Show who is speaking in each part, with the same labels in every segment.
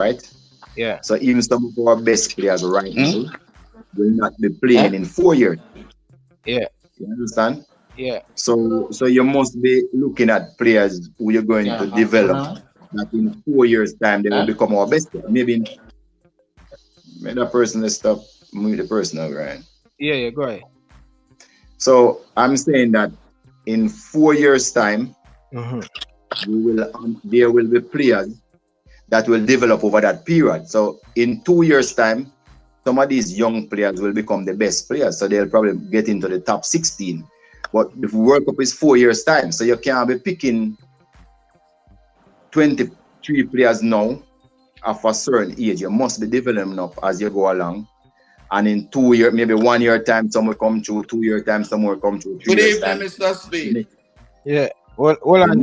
Speaker 1: right?
Speaker 2: Yeah.
Speaker 1: So even some of our best players right now will not be playing in 4 years.
Speaker 2: Yeah.
Speaker 1: You understand?
Speaker 2: Yeah.
Speaker 1: So you must be looking at players who you're going to develop that in 4 years' time they will become our best player. Maybe that person will stop with the personal, right?
Speaker 2: Yeah, go ahead.
Speaker 1: So I'm saying that in 4 years' time, there will be players that will develop over that period. So in 2 years' time, some of these young players will become the best players. So they'll probably get into the top 16. But the World Cup is 4 years' time. So you can't be picking 23 players now of a certain age. You must be developing up as you go along. And in 2 years, maybe 1 year time, some will come through, 2 year time, some will come through, 3 years time.
Speaker 3: Good evening, Mr. Speid.
Speaker 2: Yeah. Well, hold on.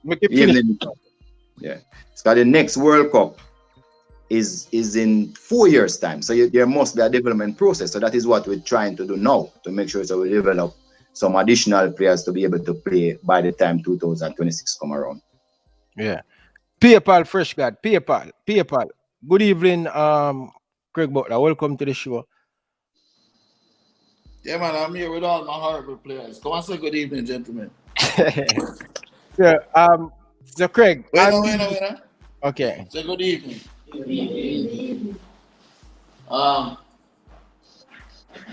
Speaker 2: Make it finish.
Speaker 1: Yeah. So the next World Cup is in 4 years' time. So there must be a development process. So that is what we're trying to do now, to make sure that we develop some additional players to be able to play by the time 2026 come around.
Speaker 2: Yeah. PayPal, Fresh God. PayPal. Good evening, Craig Butler. Welcome to the show.
Speaker 3: Yeah, man, I'm here with all my horrible players. Come on, say good evening, gentlemen.
Speaker 2: Yeah, so Craig.
Speaker 3: Wait.
Speaker 2: Okay.
Speaker 3: Say good evening.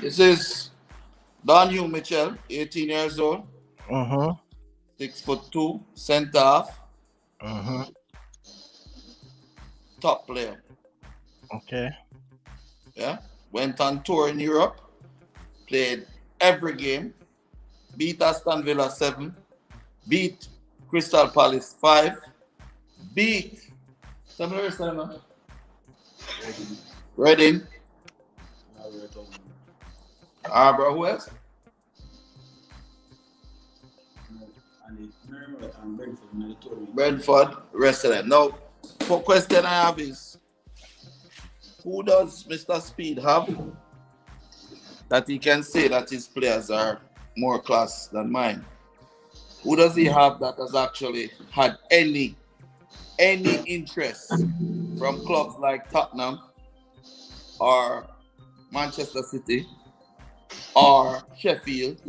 Speaker 3: This is Don Hugh Mitchell, 18 years old. 6'2", centre half. Top player.
Speaker 2: Okay.
Speaker 3: Yeah. Went on tour in Europe. Played every game. Beat Aston Villa 7. Beat Crystal Palace 5. Beat Reading. Bro, who else? Brentford, rest of them. Now, for question I have is, who does Mr. Speid have that he can say that his players are more class than mine? Who does he have that has actually had any interest from clubs like Tottenham or Manchester City or Sheffield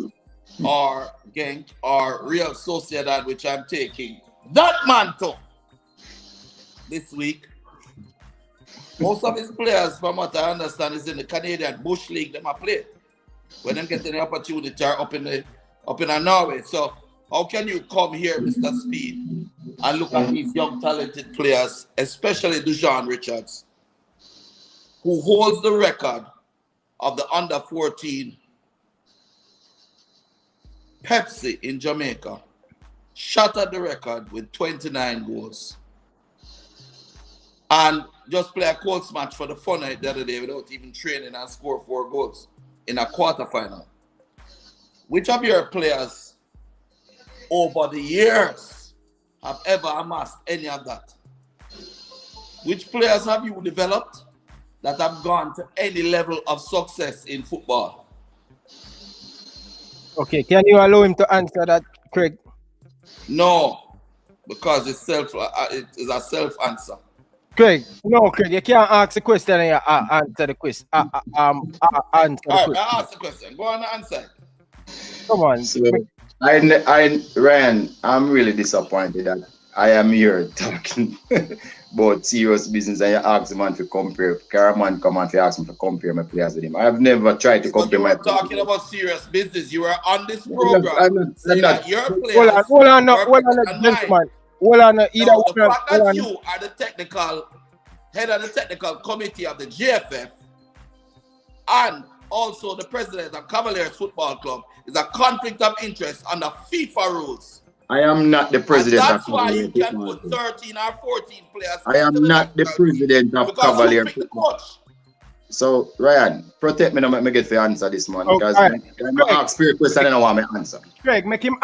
Speaker 3: or Genk or Real Sociedad, which I'm taking that man to this week? Most of his players, from what I understand, is in the Canadian Bush League. Them a play when them getting the opportunity are up in Norway. So how can you come here, Mr. Speid, and look at these young talented players, especially Dujuan Richards, who holds the record of the under-14 Pepsi in Jamaica, shattered the record with 29 goals, and just play a Colts match for the fun the other day without even training and score 4 goals in a quarterfinal. Which of your players over the years have ever amassed any of that? Which players have you developed that have gone to any level of success in football?
Speaker 2: Okay, can you allow him to answer that, Craig?
Speaker 3: No, because it is a self answer.
Speaker 2: Craig, no, Craig, you can't ask the question and you answer the question. Answer the question.
Speaker 3: I ask the question. Go on and answer.
Speaker 2: Come on.
Speaker 1: So, Ryan, I'm really disappointed that I am here talking about serious business and you ask the man to compare. Caraman come and ask me to compare my players with him. I have never tried to compare my players.
Speaker 3: You were talking about serious business. You were on this program.
Speaker 1: I'm not.
Speaker 3: Your players
Speaker 2: hold on, gentlemen. Hold on, either
Speaker 3: one. The fact that you are the technical head of the technical committee of the GFF and also the president of Cavaliers Football Club is a conflict of interest under FIFA rules.
Speaker 1: I am not the president.
Speaker 3: And that's why you can put 13 or 14 players.
Speaker 1: I am not the president of Cavaliers. So, Ryan, protect me, not make me get the answer this man. Because I'm ask for a question and I want me answer.
Speaker 2: Craig, make him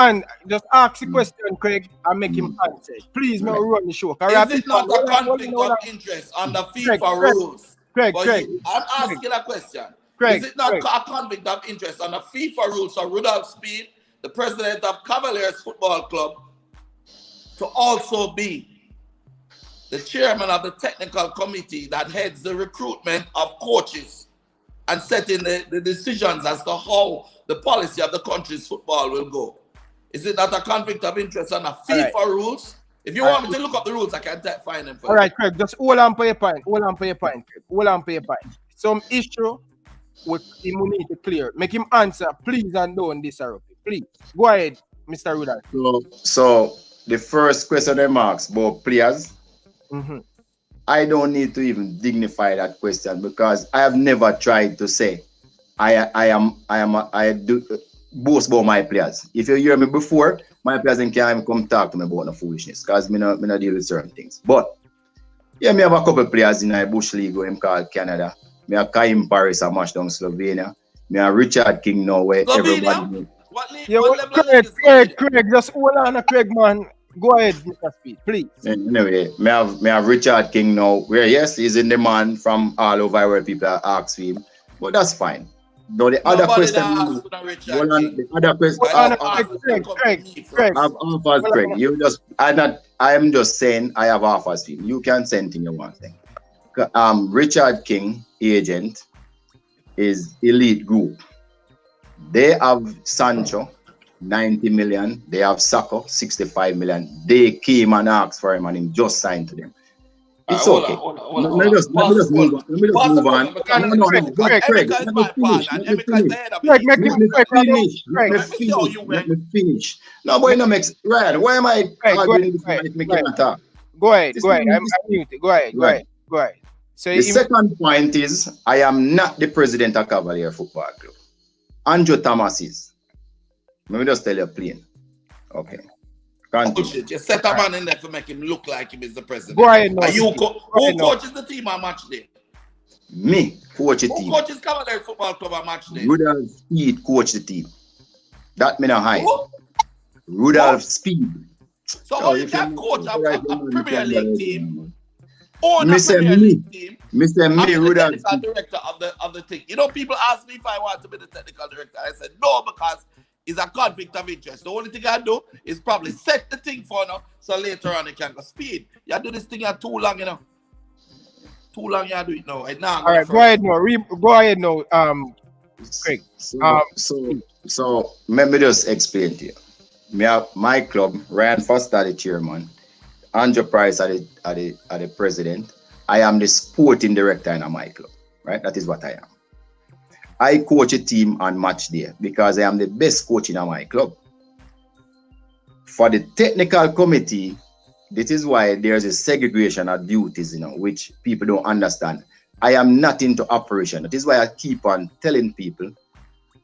Speaker 2: just ask the question, Craig, and make him answer. Please, no run the show.
Speaker 3: Is it not a conflict of interest under FIFA rules?
Speaker 2: Craig,
Speaker 3: I'm asking a question. Is it not a conflict of interest under FIFA rules for Rudolph Speid, the president of Cavaliers Football Club, to also be the chairman of the technical committee that heads the recruitment of coaches and setting the decisions as to how the policy of the country's football will go. Is it not a conflict of interest on the FIFA rules? If you want me to look up the rules, I can find them for you.
Speaker 2: All right, Craig, just hold on for your point. Craig. Hold on for your point. Some issue with him we need to clear. Make him answer, please, and don't disrupt. Please. Go ahead, Mr. Rudolph.
Speaker 1: So the first question remarks about players. I don't need to even dignify that question because I have never tried to say I do boast about my players. If you hear me before, my players can't even come talk to me about no foolishness because me not deal with certain things. But yeah, me have a couple of players in the Bush League who I'm called Canada. Me have Kaim Paris and match down Slovenia. Me have Richard King now where everybody.
Speaker 3: What league?
Speaker 2: Yeah,
Speaker 3: What level of league is
Speaker 2: Craig, just hold on, Craig, man. Go ahead, Mr. Speid, please.
Speaker 1: Anyway, me have Richard King now, where yes, he's in demand from all over where people ask him, but that's fine. Now the other question, Craig, you just I am just saying I have offers for him. You can send him your one thing. Richard King agent is elite group. They have Sancho 90 million. They have Saka 65 million. They came and asked for him and he just signed to them. It's okay. Let me just move on. Let me finish. No, boy, no makes Ryan. Why am I arguing with me?
Speaker 2: Go ahead. I'm muted. Go ahead. So
Speaker 1: the second point is I am not the president of Cavalier Football Club. Andrew Thomas is. Let me just tell you plain. Okay.
Speaker 3: Bullshit. You set a man in there to make him look like him is the president.
Speaker 2: Go ahead, no.
Speaker 3: Who coaches the team on match day?
Speaker 1: Me coach the team.
Speaker 3: Who coaches Cavalier Football Club on match day?
Speaker 1: Rudolph Speid coach the team. That me not hide. Rudolph Speid.
Speaker 3: So how you can coach a Premier League team? Own a Premier League team.
Speaker 1: Mr. Me, Rudolph.
Speaker 3: The technical director of the thing. You know, people ask me if I want to be the technical director. I said no because it's a conflict of interest. The only thing I do is probably set the thing for now, so later on it can go. Speed. You do this thing too long, you know. Too long you do it now. All
Speaker 2: right, go ahead now. Craig.
Speaker 1: So let me just explain to you. Me have my club, Ryan Foster the chairman, Andrew Price are the president. I am the sporting director in my club. Right? That is what I am. I coach a team on match day because I am the best coach in my club. For the technical committee, this is why there's a segregation of duties, which people don't understand. I am not into operation. That is why I keep on telling people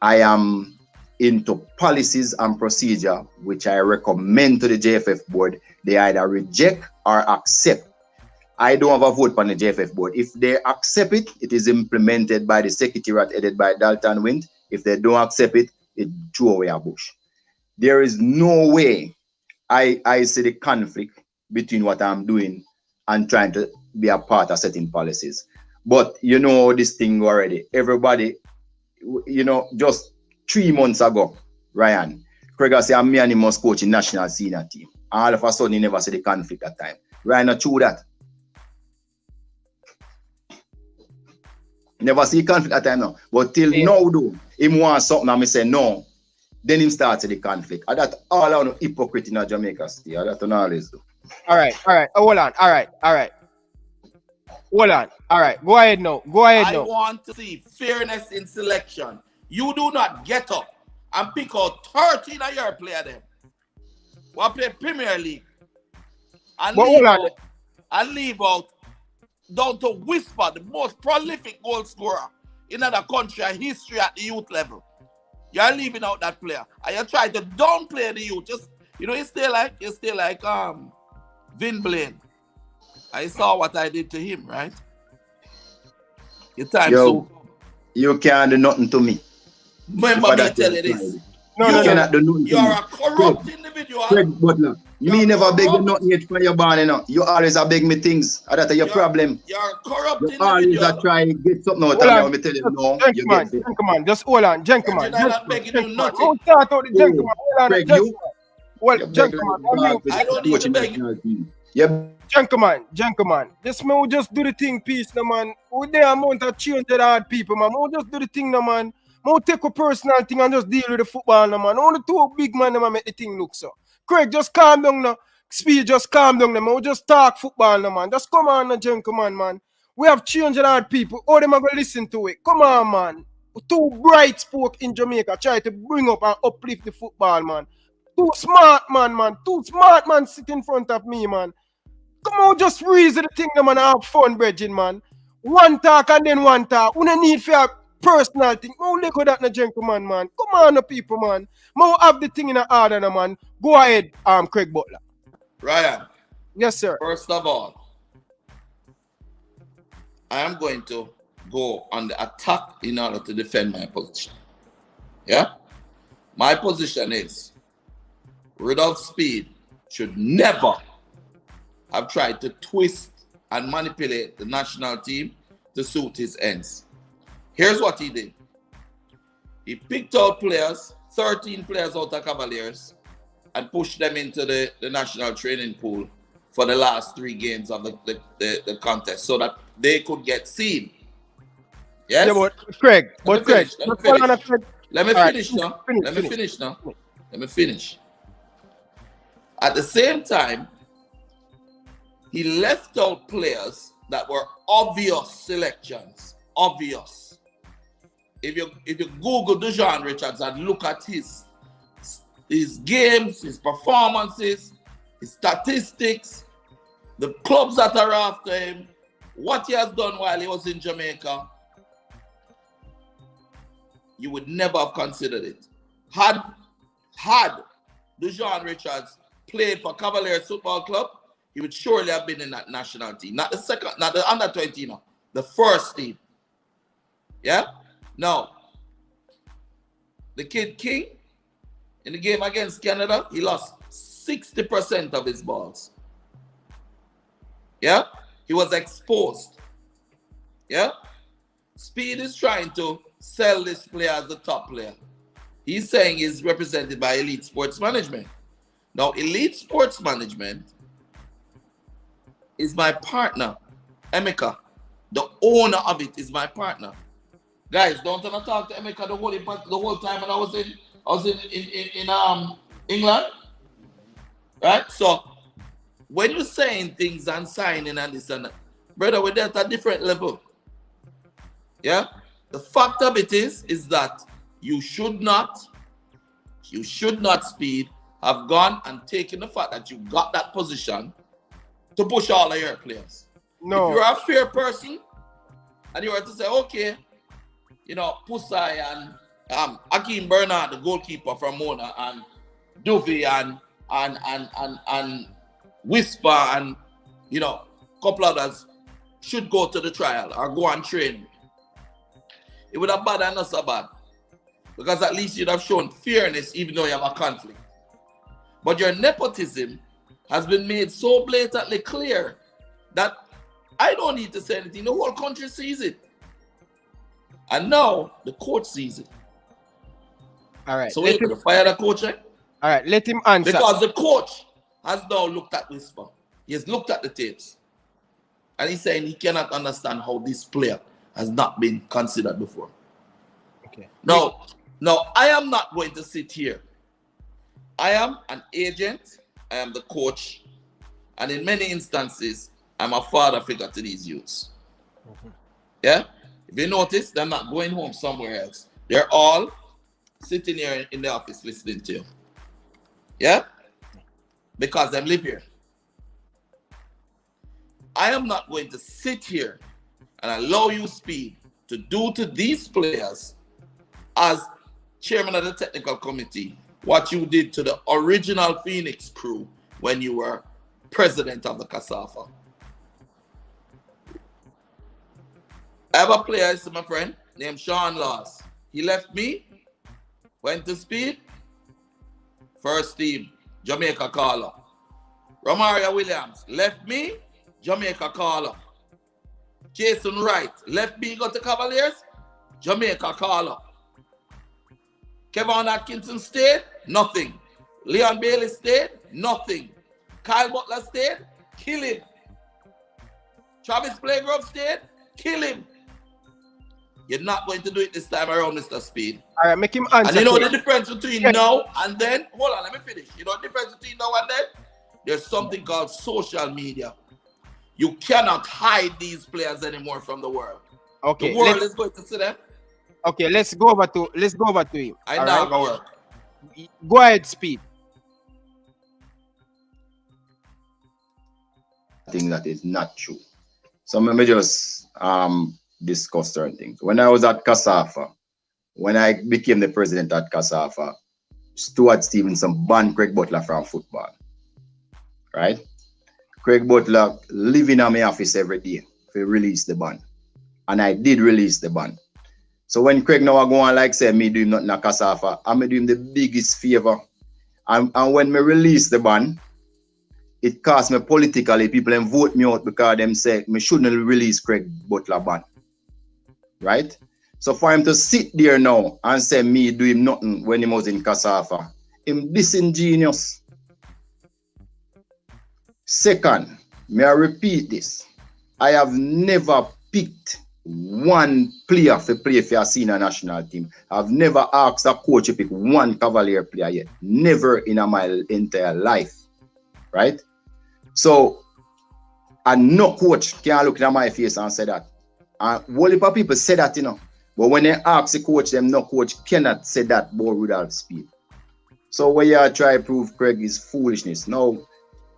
Speaker 1: I am into policies and procedure, which I recommend to the JFF board. They either reject or accept. I don't have a vote on the JFF board. If they accept it, it is implemented by the secretariat headed by Dalton Wind. If they don't accept it, it throw away a bush. There is no way I see the conflict between what I'm doing and trying to be a part of setting policies. But you know this thing already. Everybody, just 3 months ago, Ryan, Craig said, I'm me and he must coach in national senior team. All of a sudden, he never see the conflict at time. Ryan, not true that. Never see conflict at time now. But till now, though, him want something and me say no. Then him starts the conflict. And that all out of hypocrite in Jamaica state. That don't always do.
Speaker 2: All right. Hold on. All right. Hold on. All right. Go ahead now.
Speaker 3: I want to see fairness in selection. You do not get up and pick out 13 of your player them. We'll play Premier League. And leave out down to Whisper, the most prolific goal scorer in another country and history at the youth level. You're leaving out that player. And you try to downplay the youth. Just you stay like Vin Blaine. I saw what I did to him, right? Your time so
Speaker 1: you can't do nothing to me.
Speaker 3: Remember me tell you this.
Speaker 1: You cannot do nothing.
Speaker 3: You're a corrupt individual.
Speaker 1: Craig Butler. Me never beg you nothing yet for your born, You always beg me things. That's your problem.
Speaker 3: You're a corrupt
Speaker 1: you
Speaker 3: individual.
Speaker 1: always try to get something out of me. Tell you no.
Speaker 2: Gentlemen, just hold on. Gentlemen.
Speaker 3: I'm not begging you nothing.
Speaker 2: Don't start out the gentleman. Hold on,
Speaker 1: Craig,
Speaker 2: gentlemen. Well, gentlemen,
Speaker 3: I don't need to beg you.
Speaker 1: Yeah.
Speaker 2: Gentlemen. This man will just do the thing, peace, no man. With the amount of 300 people, man. We'll just do the thing, no man. We'll take a personal thing and just deal with the football, no man. Only two big man, no man, make the thing look so. Craig, just calm down, no. Speed, just calm down, no man. We'll just talk football, no man. Just come on, no, gentlemen, man. We have 300 people. All them are going to listen to it. Come on, man. Too bright spoke in Jamaica. Try to bring up and uplift the football, man. Too smart, man. Too smart, man, sit in front of me, man. Come on, just reason the thing, man, and have fun, brethren, man. One talk and then one talk. We don't need for a personal thing. Oh, look at that, no gentleman, man. Come on, no people, man. More have the thing in the order, no, man. Go ahead, Craig Butler.
Speaker 3: Ryan.
Speaker 2: Yes, sir.
Speaker 3: First of all, I am going to go on the attack in order to defend my position. Yeah? My position is Rudolph Speid should never have tried to twist and manipulate the national team to suit his ends. Here's what he did. He picked out players, 13 players out of Cavaliers, and pushed them into the national training pool for the last 3 games of the contest so that they could get seen. Yes?
Speaker 2: Yeah, but Craig,
Speaker 3: Let me finish. At the same time, he left out players that were obvious selections. Obvious. If you Google Dujuan Richards and look at his games, his performances, his statistics, the clubs that are after him, what he has done while he was in Jamaica, you would never have considered it. Had Dujuan Richards played for Cavaliers Football Club, he would surely have been in that national team. Not the second, not the under 20, no. The first team. Yeah? Now, the kid King, in the game against Canada, he lost 60% of his balls. Yeah? He was exposed. Yeah? Speid is trying to sell this player as the top player. He's saying he's represented by Elite Sports Management. Now, Elite Sports Management is my partner, Emeka. The owner of it is my partner. Guys, don't I talk to Emeka the whole time when I was in England, right? So when you're saying things and signing and this and that, brother, we're at a different level. Yeah. The fact of it is that you should not, Speid, have gone and taken the fact that you got that position to push all of your players.
Speaker 2: No.
Speaker 3: If you're a fair person and you were to say, okay, you know, Pusai and Akeem Bernard, the goalkeeper from Mona, and Duvey and Whisper and, you know, a couple others should go to the trial or go and train. It would have bad and not so bad. Because at least you'd have shown fairness even though you have a conflict. But your nepotism has been made so blatantly clear that I don't need to say anything. The whole country sees it. And now the coach sees it.
Speaker 2: All right.
Speaker 3: So we're going to fire the coach, eh?
Speaker 2: All right, let him answer.
Speaker 3: Because the coach has now looked at Whisper. He has looked at the tapes. And he's saying he cannot understand how this player has not been considered before.
Speaker 2: Okay.
Speaker 3: Now, I am not going to sit here. I am an agent. I am the coach. And in many instances, I'm a father figure to these youths. Mm-hmm. Yeah? If you notice, they're not going home somewhere else. They're all sitting here in the office listening to you. Yeah? Because they live here. I am not going to sit here and allow you, Speid, to do to these players as chairman of the technical committee what you did to the original Phoenix crew when you were president of the CASAFA. I have a player, my friend, named Sean Laws. He left me, went to Speid, first team, Jamaica caller. Romario Williams left me, Jamaica caller. Jason Wright left me, got to Cavaliers, Jamaica caller. Kevin Atkinson stayed, nothing. Leon Bailey stayed, nothing. Kyle Butler stayed, kill him. Travis Playgrove State, kill him. You're not going to do it this time around, Mr. Speid.
Speaker 2: All right, make him answer.
Speaker 3: And you know the difference between now and then? Hold on, let me finish. You know the difference between now and then? There's something called social media. You cannot hide these players anymore from the world.
Speaker 2: Okay.
Speaker 3: The world is going to see them.
Speaker 2: Okay, let's go over to him.
Speaker 3: I know go work.
Speaker 2: Go ahead, Speid.
Speaker 1: I think that is not true. So let me just discuss certain things. When I was at CASAFA, when I became the president at CASAFA, Stuart Stevenson banned Craig Butler from football. Right? Craig Butler living in my office every day to release the ban. And I did release the ban. So when Craig now go on like say me do him nothing at CASAFA, I'm do him the biggest favor. And when me release the ban, it cost me politically. People then vote me out because them say me shouldn't release Craig Butler ban. Right? So for him to sit there now and say me do him nothing when he was in CASAFA, him disingenuous. Second, may I repeat this? I have never picked one player to play for a senior national team. I've never asked a coach to pick one Cavalier player yet. Never in my entire life. Right? So, and no coach can look at my face and say that. And whole heap of people say that, you know. But when they ask the coach, them no coach cannot say that about Rudolph Speid. So when you try to prove Craig is foolishness. Now,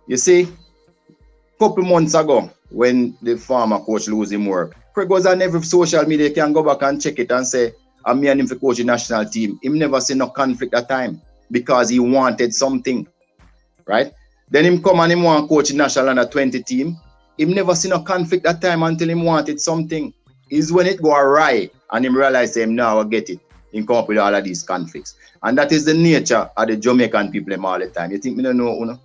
Speaker 1: you see, a couple months ago, when the former coach lose him work, Craig was on every social media, can go back and check it and say, I'm me and him for coach the national team. Him never see no conflict at time because he wanted something. Right? Then him come and him want coach the national under 20 team. Him never see no conflict at time until him wanted something. Is when it go awry and him realize him now I get it. Him come up with all of these conflicts. And that is the nature of the Jamaican people all the time. You think me don't know, you know?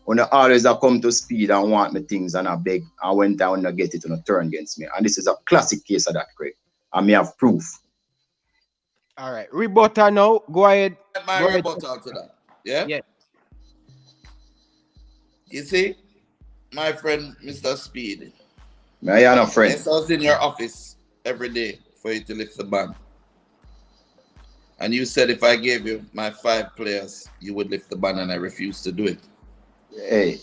Speaker 1: When I always come to Speid and want me things and I beg and when I want to get it and turn against me. And this is a classic case of that, Craig. And me have proof.
Speaker 2: All right. Rebuttal now. Go ahead.
Speaker 3: My rebuttal to that. Yeah?
Speaker 2: Yeah.
Speaker 3: You see, my friend, Mr. Speid.
Speaker 1: I am a friend.
Speaker 3: I was in your office every day for you to lift the ban. And you said if I gave you my 5 players, you would lift the ban, and I refused to do it.
Speaker 1: Hey,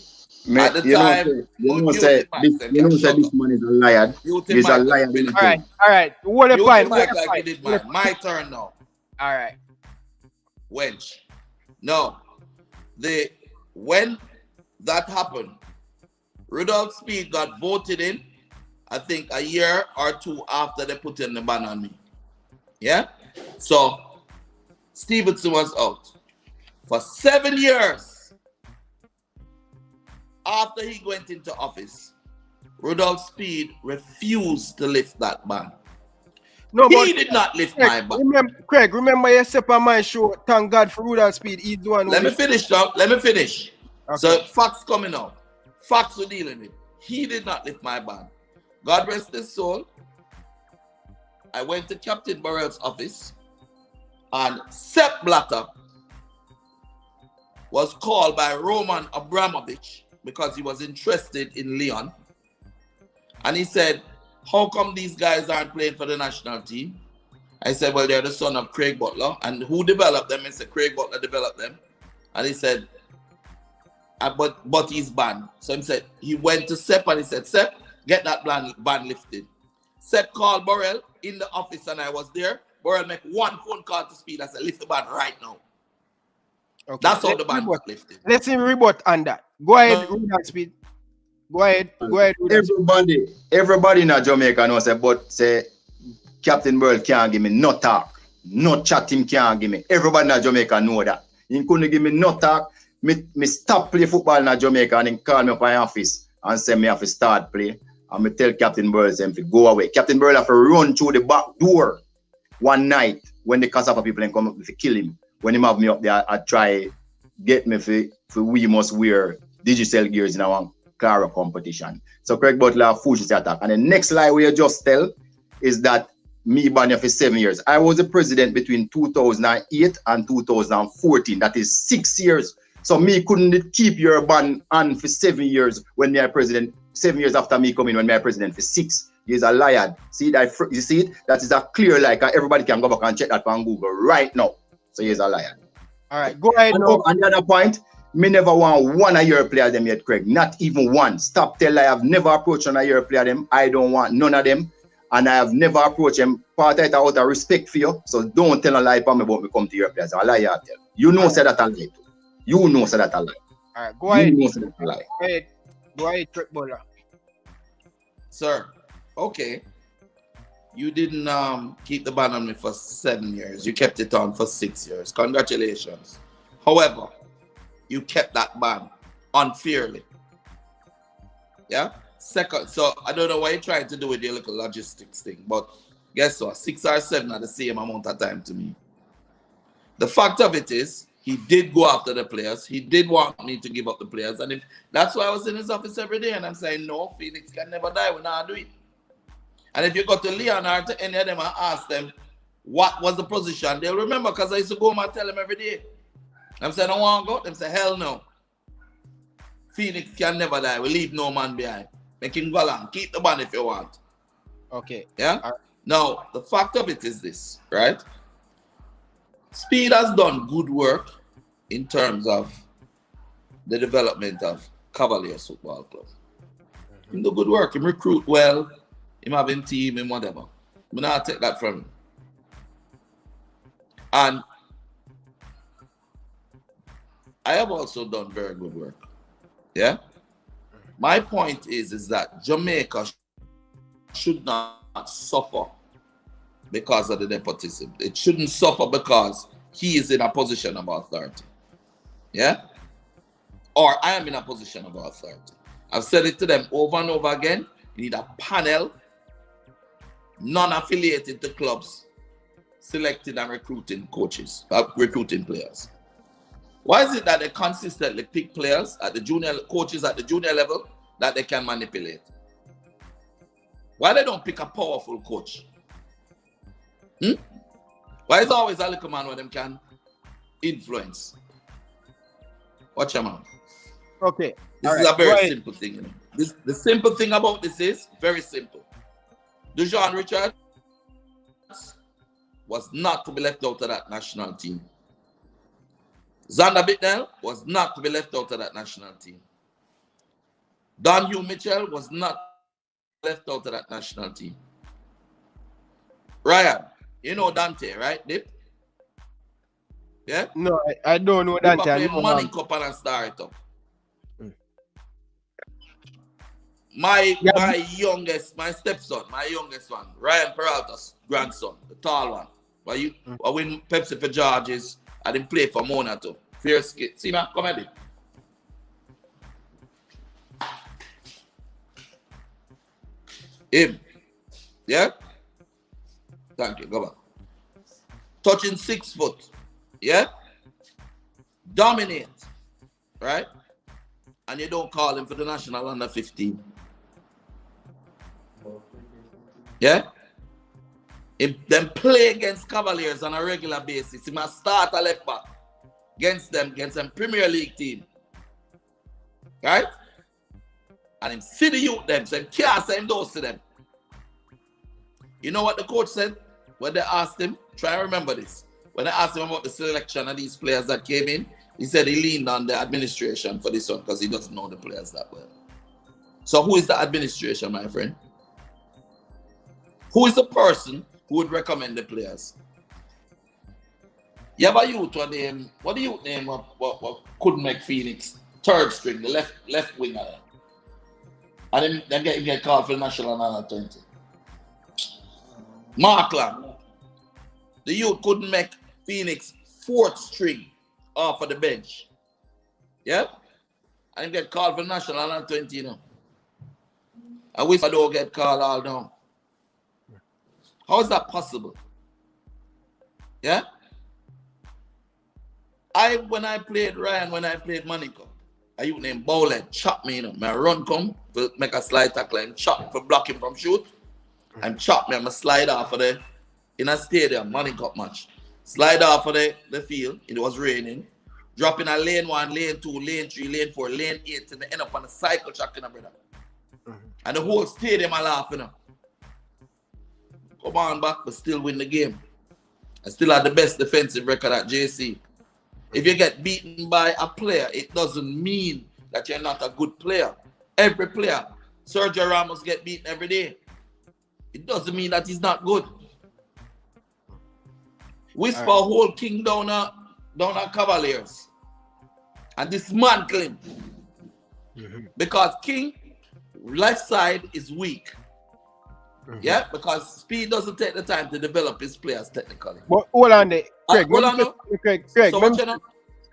Speaker 3: at the time,
Speaker 1: you know say this man is a liar. He's a liar.
Speaker 2: All right. What a point.
Speaker 3: Like you did mine. My turn now.
Speaker 2: All right.
Speaker 3: Wench. No. When that happened, Rudolph Speid got voted in, I think a year or 2 after they put in the ban on me. Yeah? So, Stevenson was out. For 7 years, after he went into office, Rudolph Speid refused to lift that ban. No, he did not lift my ban.
Speaker 2: Craig, remember you said on my show, thank God for Rudolph Speid. He's the one.
Speaker 3: Let me finish, dog. Let me finish. Okay. So facts coming out. Facts we're dealing with. He did not lift my ban. God rest his soul. I went to Captain Burrell's office, and Sepp Blatter was called by Roman Abramovich because he was interested in Leon. And he said, how come these guys aren't playing for the national team? I said, well, they're the son of Craig Butler. And who developed them? I said, Craig Butler developed them. And he said, but he's banned. So he said, he went to Sepp and he said, Sepp, get that ban lifted. Sepp called Burrell in the office and I was there. Burrell make one phone call to Speid. I said, lift the ban right now. Okay. That's how the ban got lifted.
Speaker 2: Let's see rebut on that. Go ahead, Speid. Go ahead.
Speaker 1: Everybody in Jamaica knows say Captain Burrell can't give me no talk. No chat him can't give me. Everybody in Jamaica know that. He couldn't give me no talk. Me stop play football in Jamaica and he call me up my office and say me have to start play. And me tell Captain Burrell to go away. Captain Burrell have to run through the back door one night when the Cassava people come up to kill him. When he have me up there, I try get me for we must wear digital gears in our Clara competition. So Craig Butler foolishness attack. And the next lie we just tell is that me ban you for 7 years. I was the president between 2008 and 2014. That is 6 years. So me couldn't keep your ban on for 7 years when me are president, 7 years after me coming when me are president for 6. He's a liar. See that? You see it? That is a clear like everybody can go back and check that on Google right now. So he's a liar.
Speaker 2: All right, go ahead.
Speaker 1: And the other point, me never want one of your player them yet, Craig. Not even one. Stop tell I have never approached one of your player them. I don't want none of them. And I have never approached them. Part of it out of respect for you. So don't tell a lie about me about me come to your players. A lie you tell. You know say that a lie too. You know say that a lie.
Speaker 2: All right, go ahead.
Speaker 1: You know say that a lie.
Speaker 2: Go ahead, Trick Butler.
Speaker 3: Sir, okay. You didn't keep the ban on me for 7 years. You kept it on for 6 years. Congratulations. However, you kept that ban unfairly. Yeah? Second, so I don't know what you're trying to do with your little logistics thing, but guess what? 6 or 7 are the same amount of time to me. The fact of it is, he did go after the players. He did want me to give up the players. And if that's why I was in his office every day and I'm saying, no, Phoenix can never die. We're not doing it. And if you go to Leon or to any of them and ask them what was the position, they'll remember because I used to go home and tell them every day. I'm saying, I don't want to go. Them say, hell no. Phoenix can never die. We leave no man behind. Make him go along. Keep the band if you want.
Speaker 2: Okay.
Speaker 3: Yeah? Now, the fact of it is this, right? Speid has done good work in terms of the development of Cavaliers Football Club. He do good work. He recruit well. Him having team and whatever. But now I take that from him. And I have also done very good work. Yeah? My point is that Jamaica should not suffer because of the nepotism. It shouldn't suffer because he is in a position of authority. Yeah? Or I am in a position of authority. I've said it to them over and over again. You need a panel, non-affiliated to clubs, selecting and recruiting coaches, recruiting players. Why is it that they consistently pick players at the junior coaches at the junior level that they can manipulate? Why they don't pick a powerful coach? Why is always a little man where them can influence? Watch your mouth.
Speaker 2: Okay.
Speaker 3: This is a very simple thing. You know? The simple thing about this is very simple. Dujuan Richards was not to be left out of that national team. Xander Bittnell was not to be left out of that national team. Don Hugh Mitchell was not left out of that national team. Ryan, you know Dante, right, Dip? Yeah?
Speaker 2: No, I don't know Dante.
Speaker 3: I play Money Cup and start it up. My youngest, my stepson, my youngest one, Ryan Peralta's grandson, the tall one. But I win Pepsi for Georges. I didn't play for Mona too. Fierce kid. See, man, come at it. Him. Yeah? Thank you. Go back. Touching 6 foot. Yeah? Dominate. Right? And you don't call him for the national under 15. Yeah? If them play against Cavaliers on a regular basis, he must start a left back against them Premier League team. Right? And him see the youth them, so him can't say him those to them. You know what the coach said when they asked him? Try and remember this. When they asked him about the selection of these players that came in, he said he leaned on the administration for this one because he doesn't know the players that well. So who is the administration, my friend? Who is the person who would recommend the players? You have a youth one name, what do you name what couldn't make Phoenix? Third string, the left winger. And then get called for the national under 20. Markland. The youth couldn't make Phoenix 4th string off of the bench. Yeah? And get called for the national under 20, you know. I wish I don't get called all down. How is that possible? Yeah? When I played Money Cup, a youth named Bowler chopped me, you know. My run come to make a slide tackle and chop for blocking from shoot. And chop me, I'm a slide off of in a stadium, Money Cup match. Slide off of the field, it was raining. Drop in a lane 1, lane 2, lane 3, lane 4, lane 8, and they end up on a cycle track, you know, brother. And the whole stadium are laughing. You know. Come on back, but still win the game. And still have the best defensive record at JC. If you get beaten by a player, it doesn't mean that you're not a good player. Every player, Sergio Ramos get beaten every day. It doesn't mean that he's not good. Whisper whole king down a Cavaliers and dismantle him. Because King left side is weak. Yeah, because Speid doesn't take the time to develop his players technically.
Speaker 2: But hold on there, Craig. Craig.
Speaker 3: So what you know?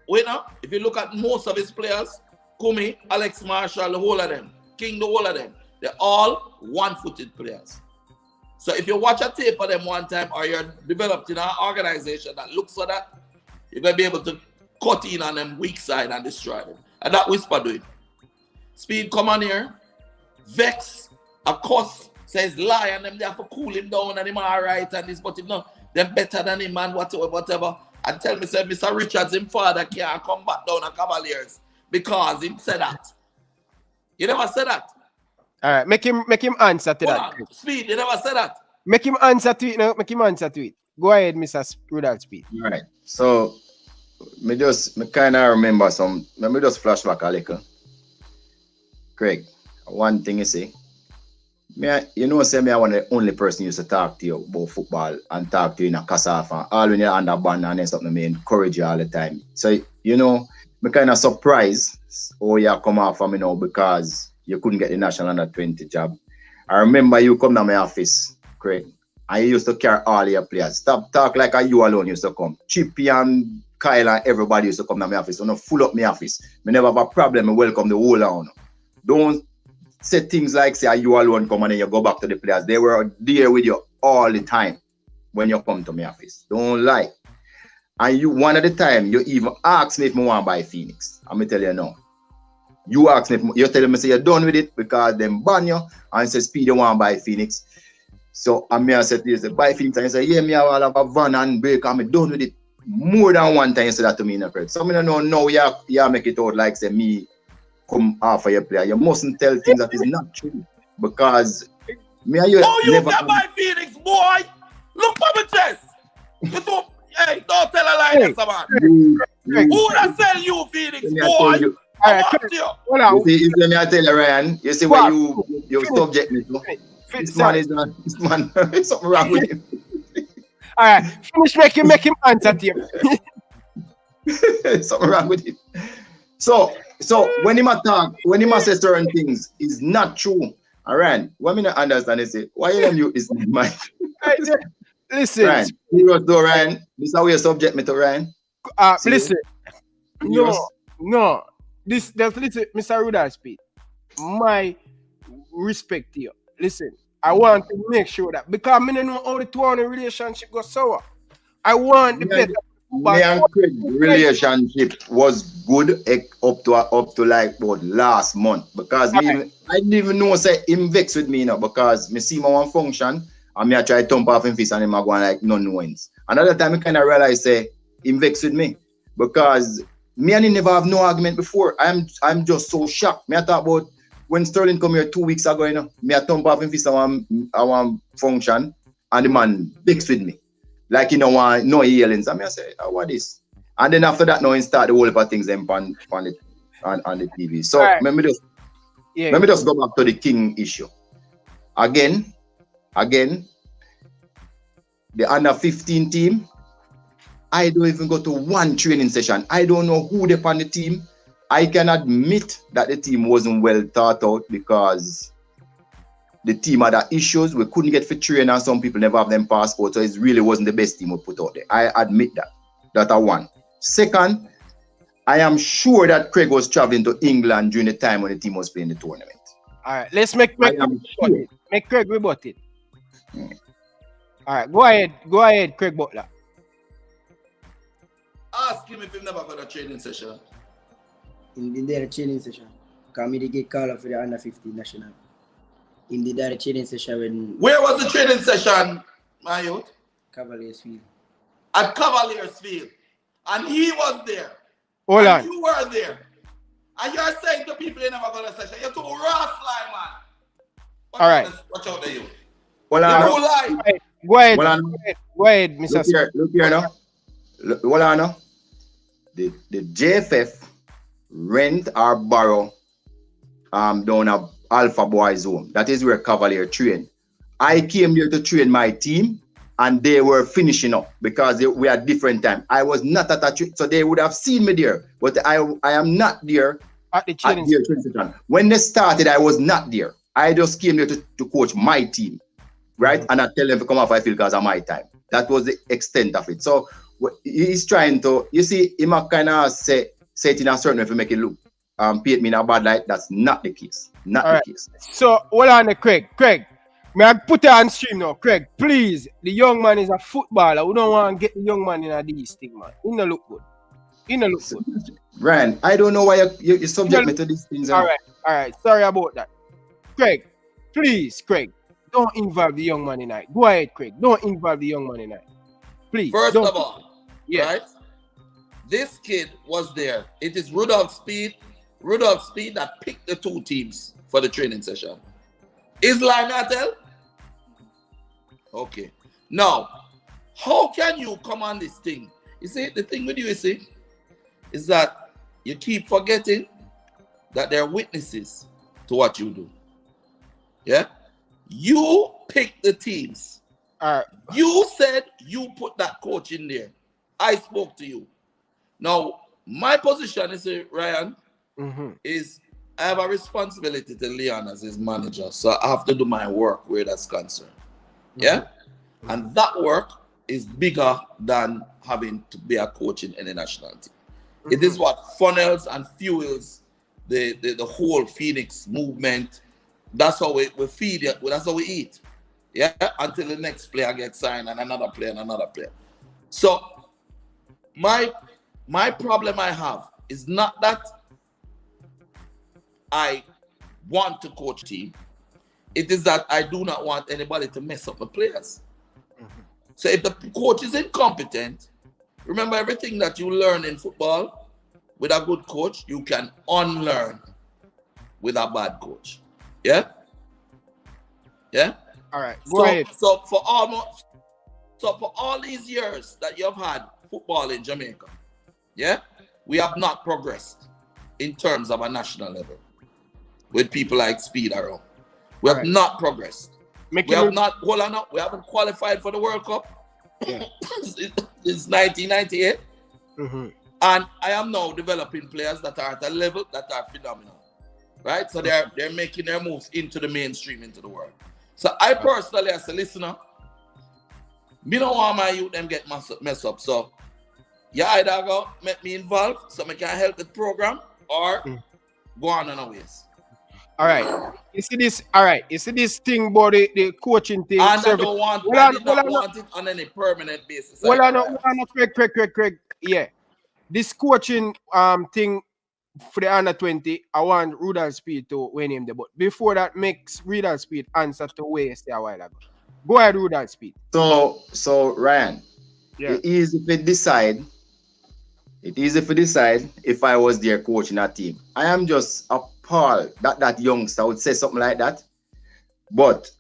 Speaker 3: Wait now, if you look at most of his players, Kumi, Alex Marshall, the whole of them, King, the whole of them, they're all one-footed players. So if you watch a tape of them one time, or you're developed in an organization that looks for that, you're going to be able to cut in on them weak side and destroy them. And that Whisper do it. Speid come on here, vex, a cuss, says lie, and them they have to cool him down, and him all right, and this, but him no, them better than him, and whatever. And tell me, say, Mr. Richards, him father can't come back down a Cavaliers because him said that. You never said that.
Speaker 2: All right, make him answer to that.
Speaker 3: Speid, you never said that.
Speaker 2: Make him answer to it now. Make him answer to it. Go ahead, Mr. Rudolph Speid.
Speaker 1: All right. So, me kind of remember some. Let me just flash back a little. Craig, one thing you say. You know, say me I want the only person used to talk to you about football and talk to you in a Concacaf and all when you're under band and something, me encourage you all the time. So, you know, me kind of surprised how you come off from me now because you couldn't get the national under 20 job. I remember you come to my office, Craig, and you used to carry all your players. Stop talk like you alone used to come. Chippy and Kyle and everybody used to come to my office. So no full up my office. Me never have a problem. I welcome the whole town. Don't say things like say you alone come and then you go back to the players. They were there with you all the time when you come to my office. Don't lie. And you one at the time you even ask me if I want to buy Phoenix. I'm gonna tell you no. You ask me if you tell me say you're done with it because them ban you and say Speid you want to buy Phoenix. So I may say to you say buy Phoenix and you say yeah me I will have a van and break and I'm done with it. More than one time you say that to me in a friend. So I don't know now you make it out like say me come after your player. You mustn't tell things that is not true because me and you
Speaker 3: never can buy Phoenix, boy. Look for my chest. You don't, hey, don't tell a lie, man. Who would sell you Phoenix, boy?
Speaker 1: You see, let me tell you, Ryan. You see what you subject me to. This man is not. This man, something wrong with him.
Speaker 2: All right, finish make him answer to you.
Speaker 1: Something wrong with him. So when he talk, when he say certain things, it's not true. Alright, what me not understand is say, why you is my
Speaker 2: listen.
Speaker 1: Ryan, serious though, Ryan. This is how you subject me to Ryan.
Speaker 2: Listen. No. Just listen, Mr. Rudolph Speid. My respect to you. Listen, I want to make sure that because I don't know how the two-on relationship goes sour. I want the better.
Speaker 1: Me and Craig relationship was good up to like about last month because I didn't even know say him vex with me now because me see my one function and me I try to thump off him face and him I go like none wins. Another time I kind of realize say him vex with me because me and him never have no argument before. I'm just so shocked. Me I talk about when Sterling come here 2 weeks ago, you know, me I thump off him face on one function and the man vex with me. Like you know, no yellings. I mean, I say, oh, what is? And then after that, now he start the whole heap of things on the TV. So let me just go back to the King issue. Again, the under 15 team. I don't even go to one training session. I don't know who they on the team. I can admit that the team wasn't well thought out because the team had issues. We couldn't get for train and some people never have them passports. So it really wasn't the best team we put out there. I admit that. That's one. Second, I am sure that Craig was traveling to England during the time when the team was playing the tournament.
Speaker 2: All right, let's make Craig rebut it. All right, go ahead, Craig Butler.
Speaker 3: Ask him if he never got a training session.
Speaker 4: In the training session. Because I get called up for the under 15 national. In the training session when...
Speaker 3: Where was the training session, my youth?
Speaker 4: Cavaliers Field.
Speaker 3: At Cavaliers Field. And he was there.
Speaker 2: Hold on.
Speaker 3: You were there. And you're saying to people they never go to session. You're too raw lie, man.
Speaker 2: All right.
Speaker 3: Watch out there, you.
Speaker 1: Well,
Speaker 3: You're too lie.
Speaker 2: Go ahead, Mr. Speid.
Speaker 1: Look here now. Hold on now. The JFF rent or borrow down a Alpha Boys home. That is where Cavalier train. I came here to train my team and they were finishing up because we had different time. I was not at a so they would have seen me there, but I am not there
Speaker 2: at the training
Speaker 1: session. When they started, I was not there. I just came here to coach my team, right? And I tell them to come off I feel because of my time. That was the extent of it. So he's trying to, you see, he might kind of say it in a certain way to make it look, paint me in a bad light. That's not the case. Not
Speaker 2: all
Speaker 1: the
Speaker 2: right.
Speaker 1: case.
Speaker 2: So hold on, Craig. May I put it on stream now? Craig, please. The young man is a footballer. We don't want to get the young man in these things, man. He don't look good.
Speaker 1: Ryan, I don't know why you subject me to these things.
Speaker 2: All right. Sorry about that. Craig, please, don't involve the young man in it. Go ahead, Craig. Don't involve the young man in it. Please.
Speaker 3: First of all,
Speaker 2: right?
Speaker 3: This kid was there. It is Rudolph Speid that picked the two teams for the training session. Is lie not tell? Okay. Now, how can you come on this thing? You see, the thing with you, is that you keep forgetting that there are witnesses to what you do. Yeah? You pick the teams. You said you put that coach in there. I spoke to you. Now, my position is, Ryan, is I have a responsibility to Leon as his manager. So I have to do my work where that's concerned. Yeah? And that work is bigger than having to be a coach in any national team. It is what funnels and fuels the whole Phoenix movement. That's how we feed it. That's how we eat. Yeah, until the next player gets signed and another player and another player. So my problem I have is not that I want to coach team. It is that I do not want anybody to mess up the players. So if the coach is incompetent, remember everything that you learn in football with a good coach, you can unlearn with a bad coach. Yeah? Yeah?
Speaker 2: All right. Go ahead.
Speaker 3: So for all these years that you've had football in Jamaica, yeah, we have not progressed in terms of a national level with people like Speid around. We have not progressed. We haven't qualified for the World Cup. Yeah. It's 1998. And I am now developing players that are at a level that are phenomenal. Right? So they're making their moves into the mainstream, into the world. So I personally, as a listener, me don't want my youth them get messed up. So you either go make me involved so I can help the program or go on our ways.
Speaker 2: All right. You see this? All right. You see this thing about the coaching thing?
Speaker 3: And I don't want it on any permanent basis.
Speaker 2: Craig. Yeah. This coaching thing for the under 20, I want Rudolph Speid to win him the but before that makes Rudolph Speid answer to where you stay a while ago. Go ahead, Rudolph Speid.
Speaker 1: So Ryan, it is if you decide if I was there coaching a team. I am just appalled that youngster would say something like that. But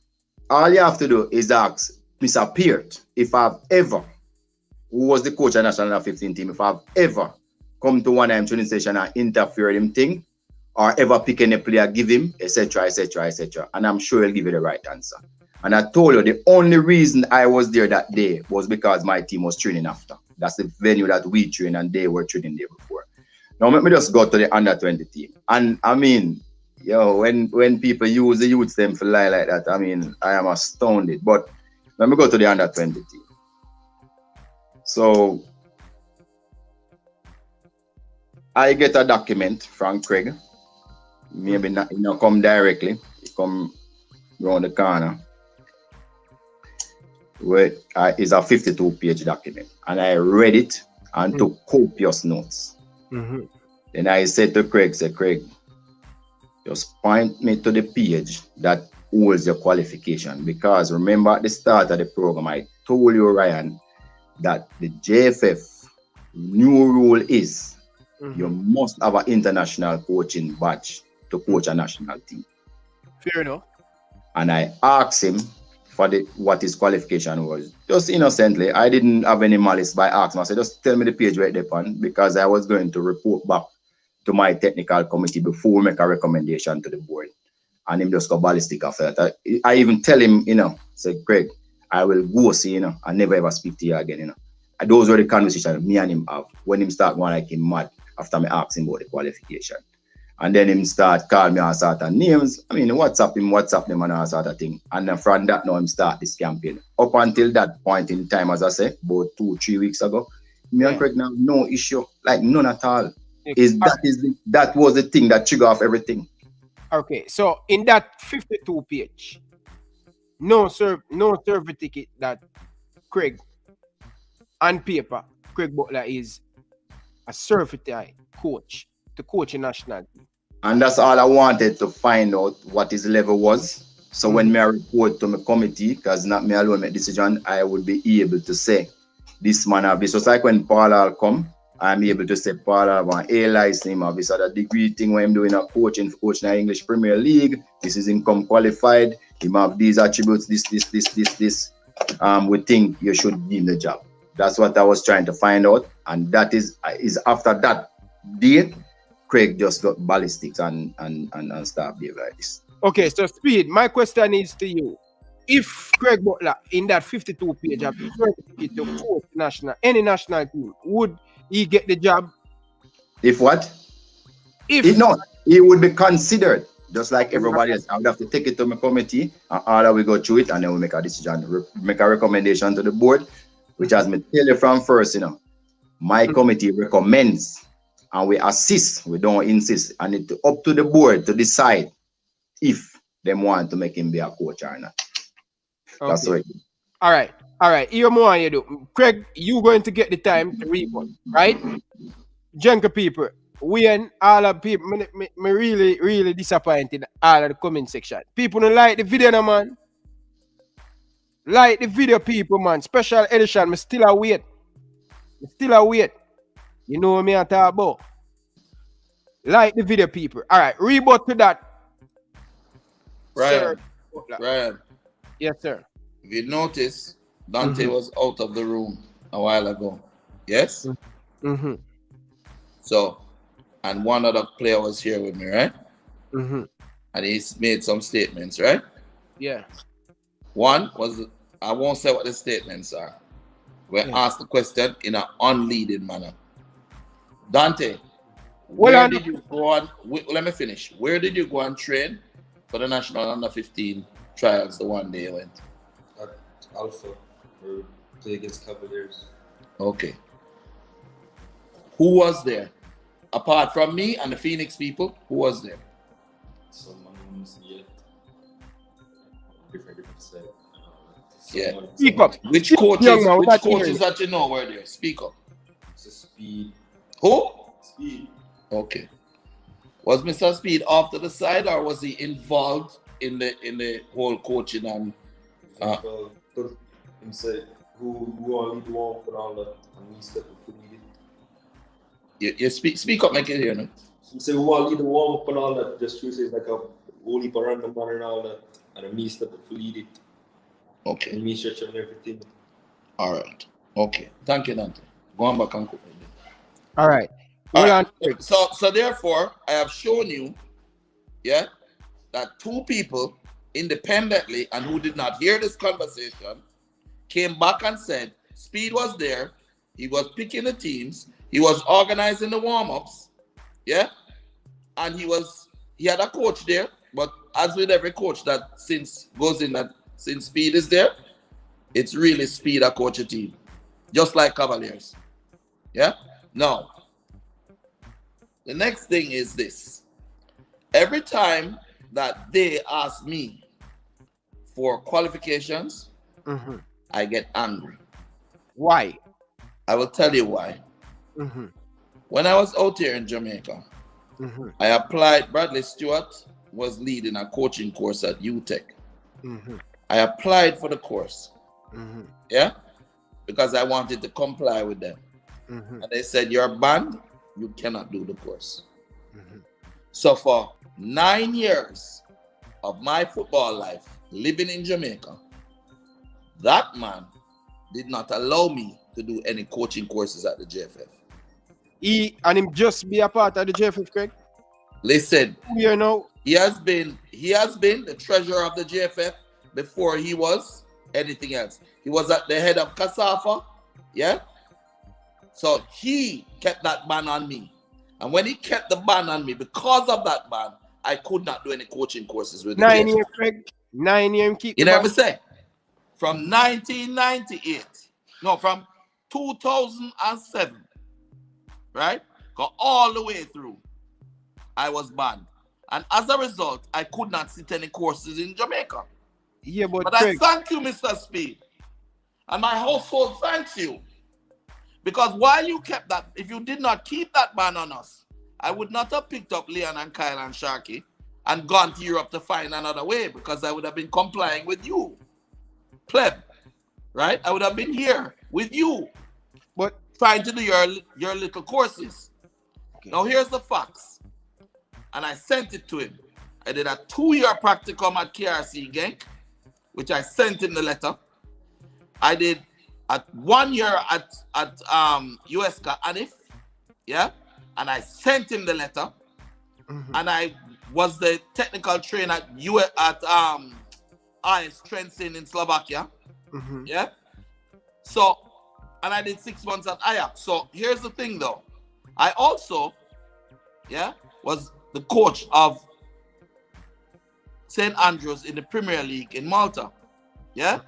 Speaker 1: all you have to do is ask Mr. Peart if I've ever, who was the coach of the National 15 team, if I've ever come to one training session and interfere in him thing, or ever pick any player, give him, etc. And I'm sure he'll give you the right answer. And I told you the only reason I was there that day was because my team was training after. That's the venue that we train and they were training there before. Now let me just go to the under 20 team. And I mean, when people use the youths them for lie like that, I mean, I am astounded. But let me go to the under 20 team. So I get a document from Craig. Maybe not, come directly. He come around the corner. Where is a 52-page document. And I read it and took copious notes. Then I said to Craig, Craig, just point me to the page that holds your qualification. Because remember at the start of the program, I told you, Ryan, that the JFF new rule is you must have an international coaching badge to coach a national team.
Speaker 2: Fair enough.
Speaker 1: And I asked him for what his qualification was. Just innocently. I didn't have any malice by asking him. I said, just tell me the page right there, because I was going to report back to my technical committee before we make a recommendation to the board. And him just go ballistic after that. I even tell him, say, Craig, I will go see, and never ever speak to you again, And those were the conversations me and him have when him start going like him mad after me ask him about the qualification. And then him start call me all sort of names. I mean, WhatsApp them and all sort of thing. And then from that now him start this campaign. Up until that point in time, as I say, about 2-3 weeks ago, me and Craig now no issue, like none at all. That was the thing that triggered off everything.
Speaker 2: Okay, so in that 52 page, no serve ticket that Craig on paper, Craig Butler is a certified coach to coach a national team.
Speaker 1: And that's all I wanted to find out what his level was. So when me I report to my committee, because not me alone make decision, I would be able to say this man have this. So it's like when Paul come, I'm able to say Paul have an A license, him have this other degree thing when I'm doing a coaching in the English Premier League. This is income qualified. Him have these attributes, this. We think you should give him the job. That's what I was trying to find out. And that is after that date, Craig just got ballistics and start behaving like this.
Speaker 2: Okay, so Speed, my question is to you. If Craig Butler in that 52 page have to coach any national team, would he get the job?
Speaker 1: If what? He would be considered just like everybody else. I would have to take it to my committee and all we go through it, and then we make a decision, make a recommendation to the board, which has me tell you from first, my committee recommends and we assist, we don't insist, and it's up to the board to decide if they want to make him be a coach or not.
Speaker 2: Okay.
Speaker 1: That's right.
Speaker 2: All right. Here more you do. Craig, you going to get the time to report, right? Junker people, we and all of people, me really, really disappointed all of the comment section. People don't like the video, no, man. Like the video, people, man. Special edition, me still await. You know what me I talk about. Like the video, people. All right, rebut to that.
Speaker 3: Ryan.
Speaker 2: Yes, sir.
Speaker 3: If you notice, Dante was out of the room a while ago. Yes?
Speaker 2: Mm-hmm.
Speaker 3: So, and one other player was here with me, right?
Speaker 2: Mm-hmm.
Speaker 3: And he's made some statements, right?
Speaker 2: Yeah.
Speaker 3: One was, I won't say what the statements are. We asked the question in an unleading manner. Dante, where did you go on? Let me finish. Where did you go and train for the national under 15 trials the one day you went?
Speaker 5: At Alpha, or play against Cavaliers.
Speaker 3: Okay. Who was there? Apart from me and the Phoenix people, who was there?
Speaker 5: Some yet. Different side.
Speaker 3: Yeah.
Speaker 2: Speak up.
Speaker 3: Which coaches that you know were there? Speak up.
Speaker 5: It's a Speed.
Speaker 3: Who?
Speaker 5: Speed.
Speaker 3: Okay. Was Mr. Speed off to the side, or was he involved in the whole coaching and
Speaker 5: him say who all lead the warm up and all that, and we step up needed.
Speaker 3: You speak up, make it hear no?
Speaker 5: Him say who all lead the warm up and all that, just to say like a holy random man and all that, and me step up to lead it.
Speaker 3: Okay.
Speaker 5: And me stretch and everything.
Speaker 3: All right. Okay. Thank you, Dante. Go on back and cook.
Speaker 2: All right.
Speaker 3: So therefore, I have shown you, that two people independently and who did not hear this conversation came back and said Speed was there, he was picking the teams, he was organizing the warm-ups, and he had a coach there, but as with every coach that since Speed is there, it's really Speed that coach a team, just like Cavaliers. Now, the next thing is this. Every time that they ask me for qualifications, I get angry.
Speaker 2: Why?
Speaker 3: I will tell you why. When I was out here in Jamaica, I applied. Bradley Stewart was leading a coaching course at UTech. I applied for the course, because I wanted to comply with them. And they said, you're banned you cannot do the course. So for 9 years of my football life living in Jamaica, that man did not allow me to do any coaching courses at the JFF.
Speaker 2: Him just be a part of the JFF, Craig?
Speaker 3: Listen,
Speaker 2: You know,
Speaker 3: he has been the treasurer of the JFF before he was anything else. He was at the head of CASAFA, yeah? So he kept that ban on me. And when he kept the ban on me, because of that ban, I could not do any coaching courses with the
Speaker 2: 9
Speaker 3: JFF.
Speaker 2: years, Craig. 9 years, keep
Speaker 3: You
Speaker 2: the
Speaker 3: never
Speaker 2: ban.
Speaker 3: say. From 1998, no, from 2007, right? Go all the way through. I was banned. And as a result, I could not sit any courses in Jamaica.
Speaker 2: Yeah, but
Speaker 3: I
Speaker 2: Craig,
Speaker 3: thank you, Mr. Speid. And my household thanks you. Because while you kept that, if you did not keep that ban on us, I would not have picked up Leon and Kyle and Sharky and gone to Europe to find another way, because I would have been complying with you. Pleb, right? I would have been here with you,
Speaker 2: but
Speaker 3: trying to do your little courses.
Speaker 2: okay.
Speaker 3: Now here's the facts. And I sent it to him. I did a 2-year practicum at KRC Genk, which I sent him the letter. I did at 1 year at USCA Anif, yeah, and I sent him the letter. And I was the technical trainer at IS Trenčín in Slovakia, yeah. So, and I did 6 months at Ajax. So here's the thing, though. I also, yeah, was the coach of St. Andrews in the Premier League in Malta, yeah.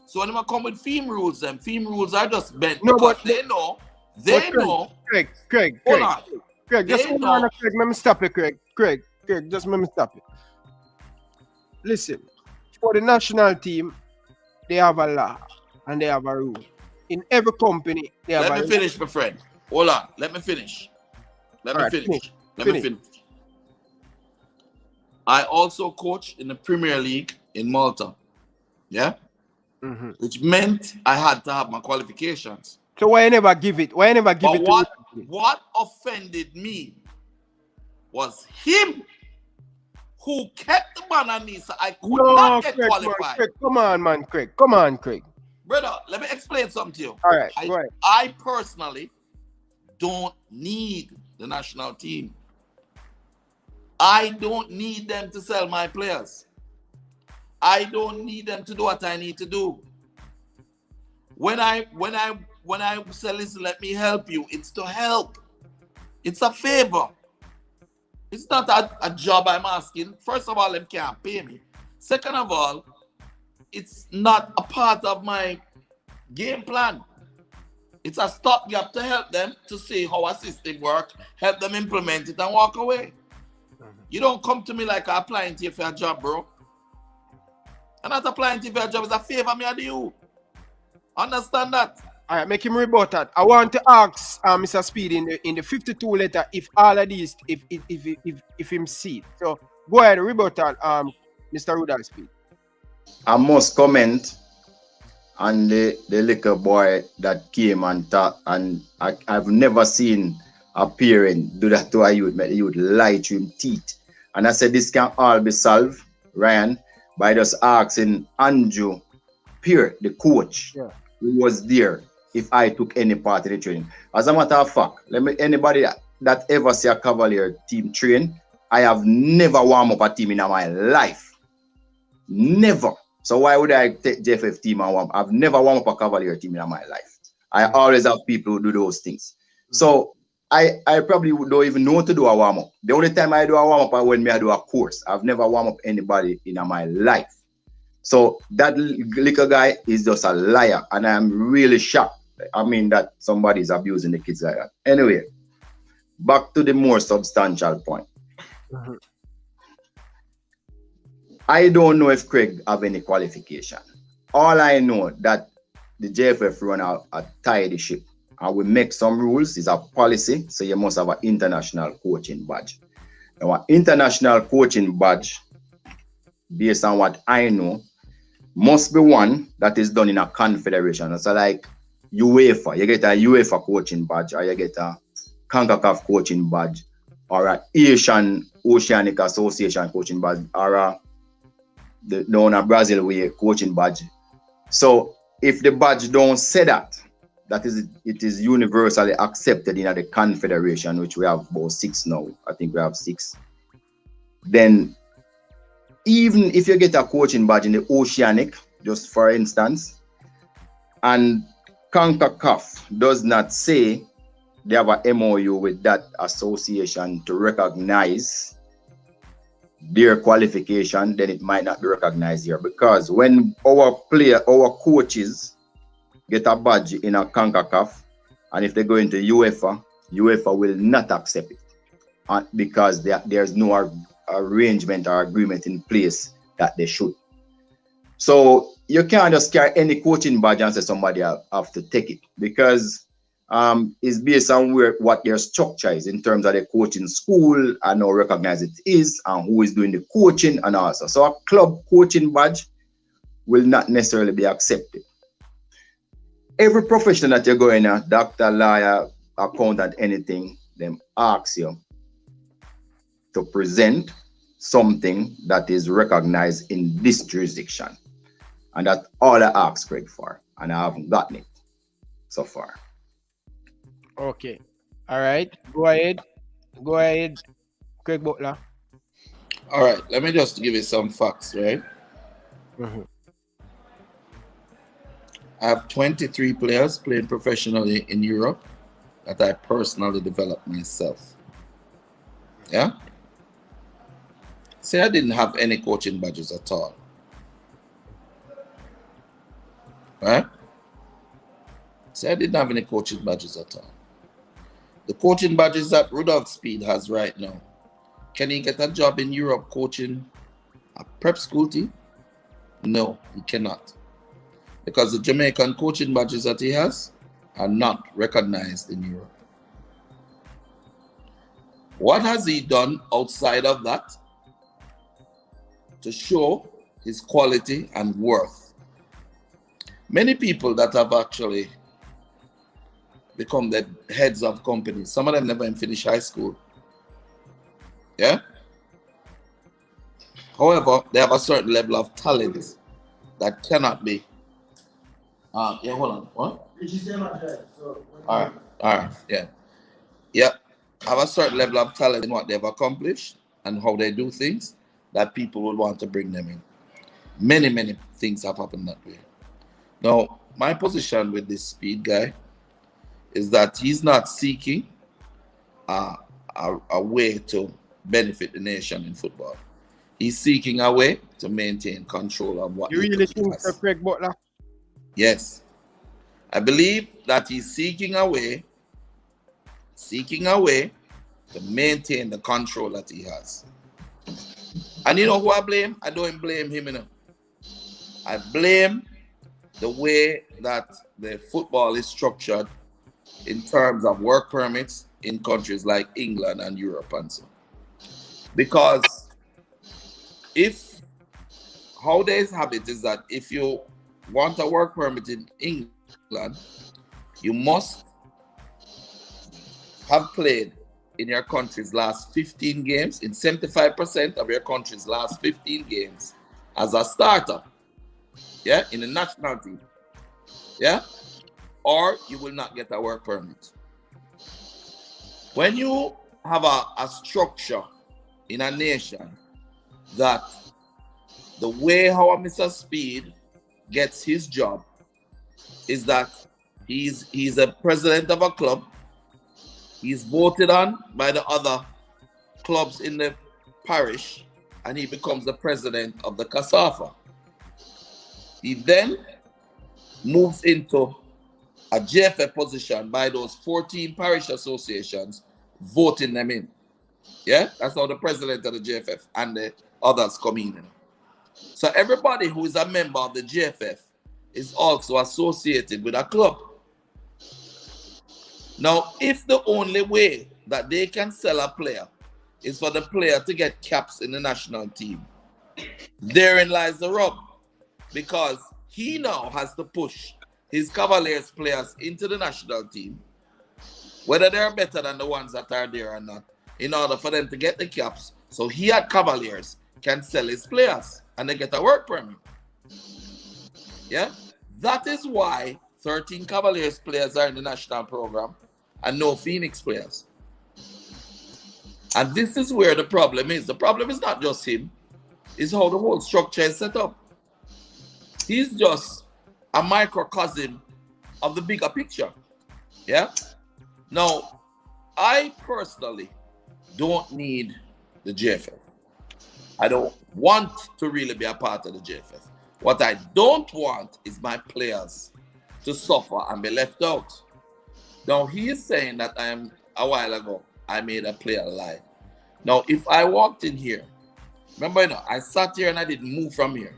Speaker 3: So when I come with theme rules, them theme rules are just bent,
Speaker 2: No,
Speaker 3: because
Speaker 2: but
Speaker 3: they know.
Speaker 2: Craig,
Speaker 3: Hold on.
Speaker 2: Craig, just
Speaker 3: They
Speaker 2: hold
Speaker 3: know.
Speaker 2: on, Craig. Let me stop it, Craig. Craig, just let me stop it. Listen, for the national team, they have a law and they have a rule. In every company, they have
Speaker 3: Let me finish, my friend. Hold on. Let me finish. Let me finish. I also coached in the Premier League in Malta. Yeah? Which meant I had to have my qualifications.
Speaker 2: So why you never give it? Why you never give
Speaker 3: But
Speaker 2: it?
Speaker 3: what offended me was him who kept the ban on me, so I could not get
Speaker 2: Craig,
Speaker 3: qualified.
Speaker 2: Man, Craig, come on, man, Craig. Come on, Craig.
Speaker 3: Brother, let me explain something to you.
Speaker 2: All right, go ahead.
Speaker 3: I personally don't need the national team. I don't need them to sell my players. I don't need them to do what I need to do. When I say, listen, let me help you, it's to help. It's a favor. It's not a job I'm asking. First of all, them can't pay me. Second of all, it's not a part of my game plan. It's a stopgap to help them to see how a system works, help them implement it and walk away. You don't come to me like I'm applying to you for a job, bro. I'm not applying to you for a job. It's a favor me I do you. Understand that?
Speaker 2: All right, make him rebut that. I want to ask Mr. Speid in the 52 letter if all of these, if him see it. So go ahead, rebut that, Mr. Rudolph Speid.
Speaker 1: I must comment on the little boy that came and talk, and I've never seen a parent do that to a youth, make the youth lie to him teeth. And I said this can all be solved, Ryan, by just asking Andrew Peer, the coach, who was there, if I took any part in the training. As a matter of fact, anybody that ever see a Cavalier team train, I have never warmed up a team in my life. Never. So why would I take JFF team and warm? I've never warmed up a Cavalier team in my life. I always have people who do those things. So I probably don't even know to do a warm-up. The only time I do a warm-up is when I do a course. I've never warmed up anybody in my life. So that little guy is just a liar, and I'm really shocked. I mean that somebody's abusing the kids like that. Anyway, back to the more substantial point. I don't know if Craig have any qualification. All I know that the JFF run a tidy ship, and we make some rules. It's a policy, so you must have an international coaching badge. Now, an international coaching badge, based on what I know, must be one that is done in a confederation. So like UEFA, you get a UEFA coaching badge, or you get a Concacaf coaching badge, or a Asian Oceanic Association coaching badge, or the Brazil way coaching badge. So if the badge don't say that, it is universally accepted in the confederation, which we have about 6 now. I think we have 6. Then even if you get a coaching badge in the Oceanic, just for instance, and Concacaf does not say they have a MOU with that association to recognize their qualification, then it might not be recognized here. Because when our coaches get a badge in a Concacaf, and if they go into UEFA will not accept it because there's no arrangement or agreement in place that they should. So you can't just carry any coaching badge and say somebody have to take it, because it's based on what their structure is in terms of the coaching school and how recognized it is and who is doing the coaching and also. So a club coaching badge will not necessarily be accepted. Every profession that you're going at, doctor, lawyer, accountant, anything, them ask you to present something that is recognized in this jurisdiction. And that's all I asked Craig for, and I haven't gotten it so far.
Speaker 2: Okay. All right. Go ahead, Craig Butler.
Speaker 3: All right. Let me just give you some facts, right?
Speaker 2: Mm-hmm.
Speaker 3: I have 23 players playing professionally in Europe that I personally developed myself. Yeah? Say I didn't have any coaching badges at all. Right? Say I didn't have any coaching badges at all. The coaching badges that Rudolph Speid has right now, can he get a job in Europe coaching a prep school team? No, he cannot. Because the Jamaican coaching badges that he has are not recognized in Europe. What has he done outside of that to show his quality and worth? Many people that have actually become the heads of companies, some of them never even finish high school. Yeah? However, they have a certain level of talent that cannot be. Yeah, hold on. What? All right. Yeah. Yeah. Have a certain level of talent in what they've accomplished and how they do things that people would want to bring them in. Many, many things have happened that way. Now, my position with this Speid guy is that he's not seeking a way to benefit the nation in football. He's seeking a way to maintain control of what
Speaker 2: you really think so, Craig Butler?
Speaker 3: Yes. I believe that he's seeking a way to maintain the control that he has. And you know who I blame? I don't blame him enough. I blame the way that the football is structured in terms of work permits in countries like England and Europe and so. Because how they have it is that if you want a work permit in England, you must have played in your country's last 15 games, in 75% of your country's last 15 games as a starter, yeah, in the national team, yeah, or you will not get a work permit. When you have a structure in a nation that the way how Mr. Speid gets his job is that he's a president of a club. He's voted on by the other clubs in the parish, and he becomes the president of the CASAFA. He then moves into a JFF position by those 14 parish associations voting them in. Yeah, that's how the president of the JFF and the others come in. So everybody who is a member of the JFF is also associated with a club. Now, if the only way that they can sell a player is for the player to get caps in the national team, therein lies the rub. Because he now has to push his Cavaliers players into the national team whether they're better than the ones that are there or not, in order for them to get the caps. So he at Cavaliers can sell his players and they get a work permit. Yeah? That is why 13 Cavaliers players are in the national program and no Phoenix players. And this is where the problem is. The problem is not just him, it's how the whole structure is set up. He's just a microcosm of the bigger picture. Yeah? Now, I personally don't need the JFF. I don't want to really be a part of the JFF. What I don't want is my players to suffer and be left out. Now, he is saying that a while ago, I made a player lie. Now, if I walked in here, remember, you know, I sat here and I didn't move from here.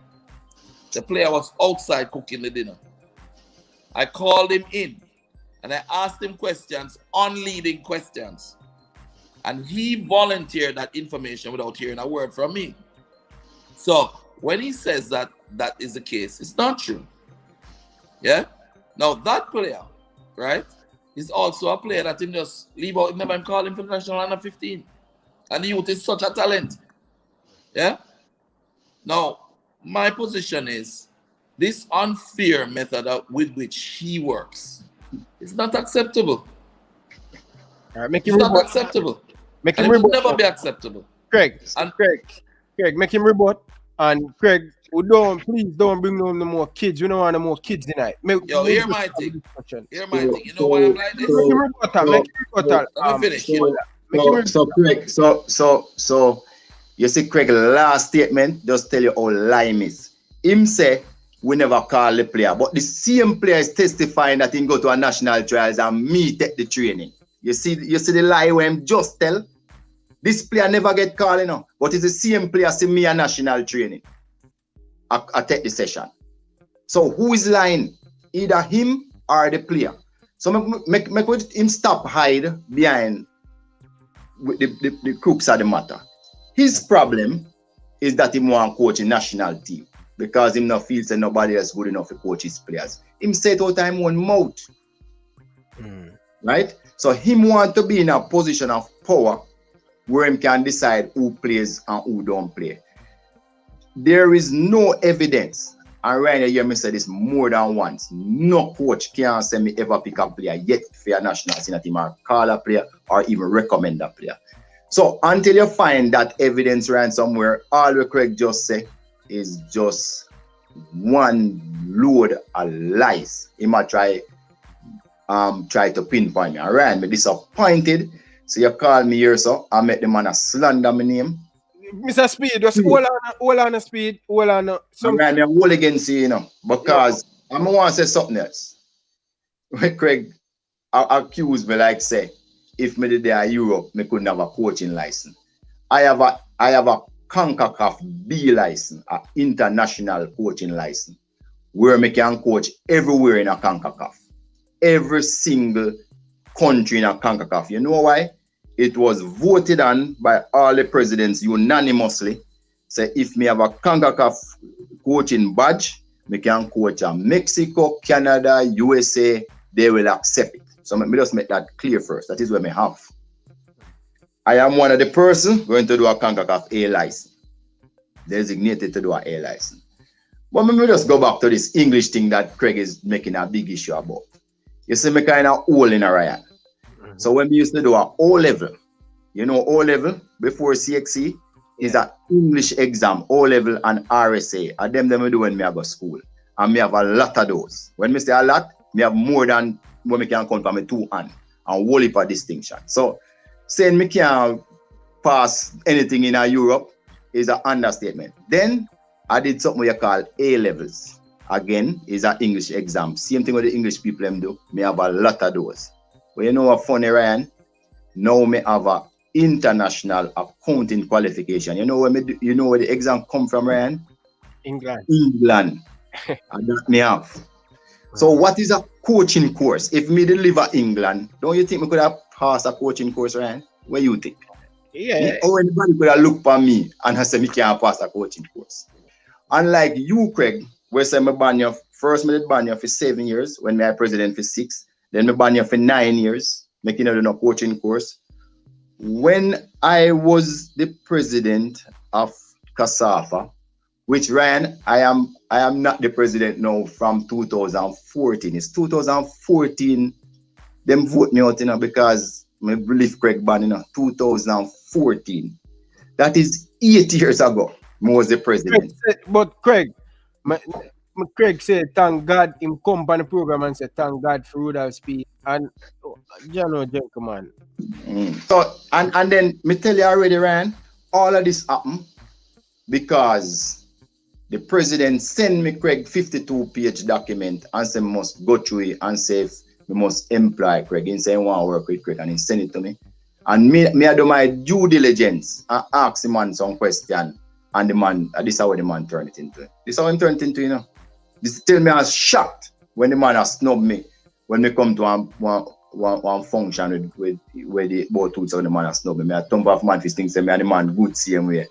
Speaker 3: The player was outside cooking the dinner. I called him in and I asked him questions, unleading questions. And he volunteered that information without hearing a word from me. So when he says that that is the case, it's not true. Yeah? Now that player, right, is also a player that him just leave out, never call him for the national under 15. And the youth is such a talent. Yeah? Now, my position is this unfair method with which he works is not acceptable.
Speaker 2: Make
Speaker 3: it's
Speaker 2: him
Speaker 3: not acceptable.
Speaker 2: Make
Speaker 3: and
Speaker 2: him
Speaker 3: it will never be acceptable.
Speaker 2: Craig, make him rebut. And Craig, please don't bring no more kids. We don't want no more kids tonight.
Speaker 3: Yo, hear my thing. Hear my thing. You know why I'm like this?
Speaker 2: Make him rebut.
Speaker 3: Let me finish.
Speaker 1: So you see Craig last statement just tell you how lime is. Him say we never call the player, but the same player is testifying that he go to a national trials and me take the training. You see the lie where him just tell. This player never get called, you know, but it's the same player see me a national training. I take the session. So who is lying? Either him or the player. So make him stop hide behind the crooks of the matter. His problem is that he want to coach a national team because him not feels that nobody else good enough to coach his players. Him say it all time one mouth. Right? So him want to be in a position of power where him can decide who plays and who don't play. There is no evidence, and right now you hear me say this more than once, no coach can say me ever pick a player yet for a national senior team or call a player or even recommend a player. So until you find that evidence around somewhere, all we Craig just say is just one load of lies. He might try to pinpoint me. Alright, me disappointed. So you call me here, so I make the man a slander my name.
Speaker 2: Mr. Speed, just hold on, Speed, hold on.
Speaker 1: I'm hold against you, you know, because I want to say something else. When Craig accused me like say, if me did there Europe, me couldn't have a coaching license. I have a Concacaf B license, an international coaching license, where me can coach everywhere in a Concacaf. Every single country in a Concacaf. You know why? It was voted on by all the presidents unanimously. Say if me have a Concacaf coaching badge, me can coach in Mexico, Canada, USA, they will accept it. So me just make that clear first. That is what me have. I am one of the persons going to do a Concacaf A license. Designated to do a A license. But me just go back to this English thing that Craig is making a big issue about. You see me kind of old in a Ryan. So when we used to do an O level, you know O level before CXC is an English exam, O level and RSA. And them we do when me go school. And me have a lot of those. When me say a lot, me have more than what me can count from my two hands and whole heap of distinction. So saying me can't pass anything in Europe is an understatement. Then I did something we call A levels. Again, is an English exam. Same thing with the English people them do. Me have a lot of those. But you know what funny, Ryan? Now me have a international accounting qualification. You know where the exam come from, Ryan?
Speaker 2: England.
Speaker 1: And that me have. So what is a coaching course? If me deliver England, don't you think me could have passed a coaching course, Ryan? What you think?
Speaker 2: Yeah.
Speaker 1: Or anybody could have looked for me and say me can't pass a coaching course. Unlike you, Craig, where say me ban you, first me did ban you for 7 years when me I president for 6. Then me ban you for 9 years. making a coaching course. When I was the president of CASAFA, which Ryan, I am not the president now from 2014. It's 2014. Them vote me out, because I believe Criag ban, 2014. That is 8 years ago. I was the president.
Speaker 2: But Criag, Criag said, thank God him come on the program and said, thank God for Rudolph Speid. And gentleman.
Speaker 1: So, and then me tell you already, Ryan, all of this happened because the president sent me Criag 52-page document and said must go through it and say we must employ Criag. He said he want to work with Criag and he sent it to me. And me I do my due diligence and ask the man some question. And the man, this is how the man turned it into. This is how he turned it into, This tell me I was shocked when the man has snubbed me when we come to one function with where the both tools of the man has snubbed me. I thump off man fist things say me and the man good same way.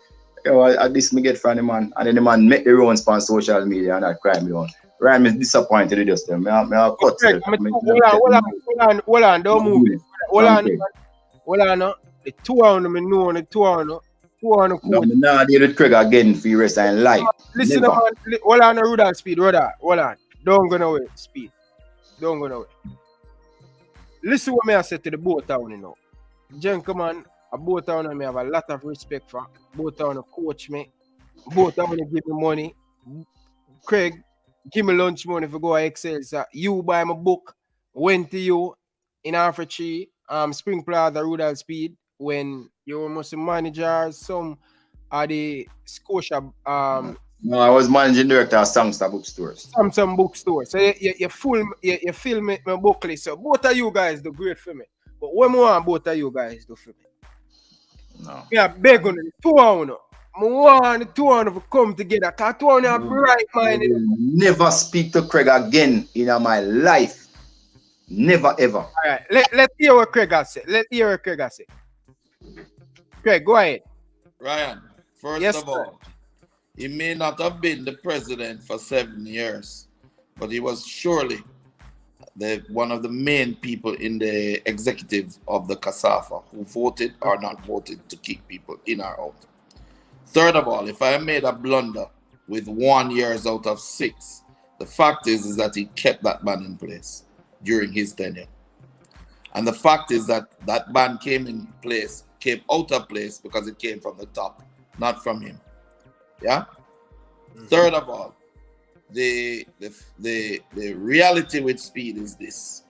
Speaker 1: At this me get from the man, and then the man make the rounds on social media and I cry me on. Ryan is disappointed with just them. I cut. Hold
Speaker 2: on, don't move. Hold on, the two on me know, the two on coach.
Speaker 1: Now deal with Criag again for the rest of life.
Speaker 2: Listen, man, hold on, Rudolph Speid, hold on. Don't go nowhere, Speid. Don't go nowhere. Listen what me I said to the boat town, Gentlemen, a boat town I have a lot of respect for. Boat town coach me. Boat town give me money. Criag, give me lunch money for go to Excel. So you buy my book. Went to you in Africa, Spring Plaza, Rudolph Speid, when you were must manager some of the Scotia.
Speaker 1: No, I was managing director of Sangster bookstores.
Speaker 2: Some bookstores. So you fill me my book list. So both of you guys do great for me. But what more both of you guys do for me?
Speaker 1: No.
Speaker 2: Yeah, beg on the two on. I want the two on to come together. Because two on are bright minded.
Speaker 1: Never speak to Criag again in my life. Never ever.
Speaker 2: All right. Let's hear what Criag has said. Criag, go ahead.
Speaker 3: Ryan, first of all, he may not have been the president for 7 years, but he was surely one of the main people in the executive of the CASAFA who voted or not voted to kick people in or out. Third of all, if I made a blunder with 1 year out of 6, the fact is that he kept that ban in place during his tenure. And the fact is that that ban came out of place because it came from the top, not from him. Yeah? Mm-hmm. Third of all, the reality with Speid is this.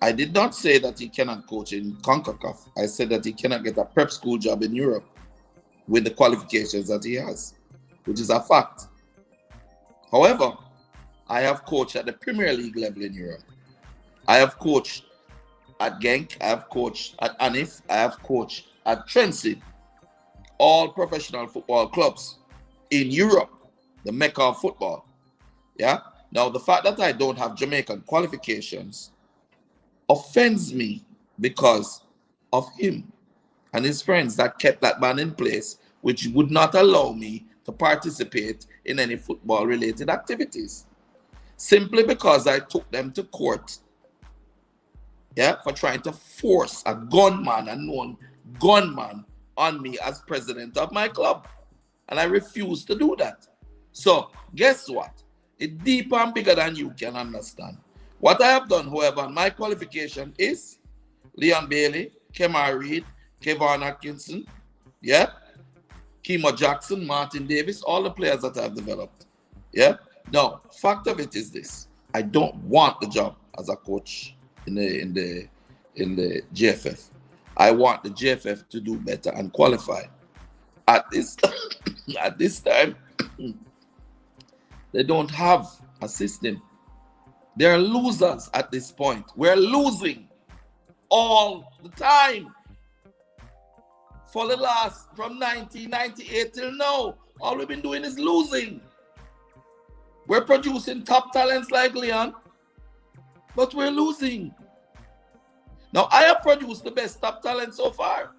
Speaker 3: I did not say that he cannot coach in Concacaf. I said that he cannot get a prep school job in Europe with the qualifications that he has, which is a fact. However, I have coached at the Premier League level in Europe. I have coached at Genk, I have coached at Anif, I have coached at Trency, all professional football clubs in Europe, the mecca of football. Yeah. Now, the fact that I don't have Jamaican qualifications offends me because of him and his friends that kept that ban in place, which would not allow me to participate in any football-related activities. Simply because I took them to court, yeah, for trying to force a gunman, a known gunman, on me as president of my club. And I refused to do that. So, guess what? It's deeper and bigger than you can understand. What I have done, however, my qualification is Leon Bailey, Kemar Reid, Kevon Atkinson, yeah, Kimo Jackson, Martin Davis, all the players that I've developed. Yeah. Now, fact of it is this: I don't want the job as a coach in the GFF. I want the GFF to do better and qualify. At this time, they don't have a system. They're losers at this point. We're losing all the time. For the last, from 1998 till now, all we've been doing is losing. We're producing top talents like Leon, but we're losing. Now, I have produced the best top talent so far.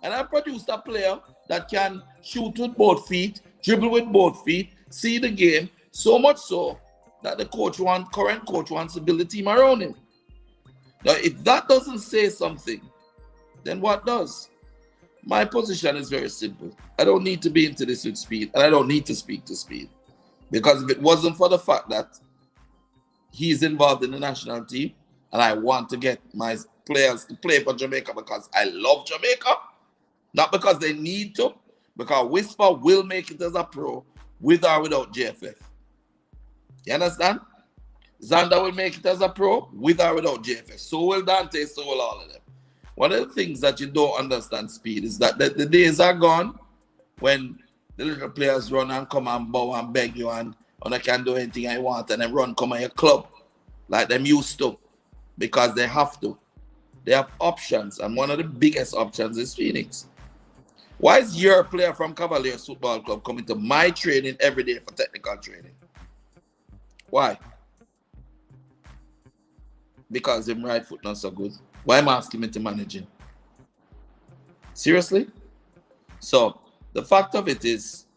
Speaker 3: And I produced a player that can shoot with both feet, dribble with both feet, see the game, so much so that the current coach wants to build a team around him. Now, if that doesn't say something, then what does? My position is very simple. I don't need to be into this with Speed, and I don't need to speak to Speed. Because if it wasn't for the fact that he's involved in the national team, and I want to get my players to play for Jamaica because I love Jamaica, not because they need to, because Whisper will make it as a pro with or without JFF. You understand? Xander will make it as a pro with or without JFF. So will Dante, so will all of them. One of the things that you don't understand, Speed, is that the days are gone when the little players run and come and bow and beg you and I can do anything I want and then run come on your club like them used to because they have to. They have options, and one of the biggest options is Phoenix. Why is your player from Cavaliers Football Club coming to my training every day for technical training? Why? Because him right foot not so good. Why am I asking him to manage him? Seriously? So, the fact of it is,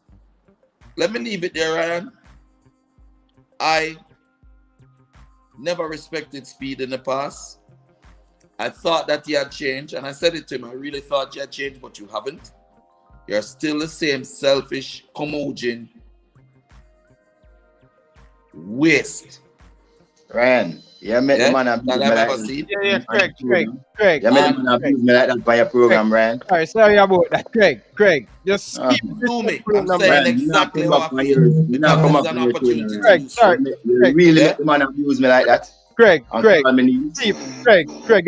Speaker 3: let me leave it there, Ryan. I never respected Speed in the past. I thought that he had changed, and I said it to him. I really thought you had changed, but you haven't. You're still the same selfish, curmudgeon waste.
Speaker 1: Ryan, you met the man abuse me like
Speaker 2: that. Craig.
Speaker 1: You met the man abuse me like that by your program, Ryan.
Speaker 2: Sorry about that, Craig. Just keep
Speaker 3: do me. I'm saying exactly how I feel.
Speaker 1: Because
Speaker 3: there's an opportunity to
Speaker 2: Craig,
Speaker 3: do
Speaker 2: sorry.
Speaker 1: You really let the man abuse me like that.
Speaker 2: Craig,
Speaker 1: Craig,
Speaker 2: you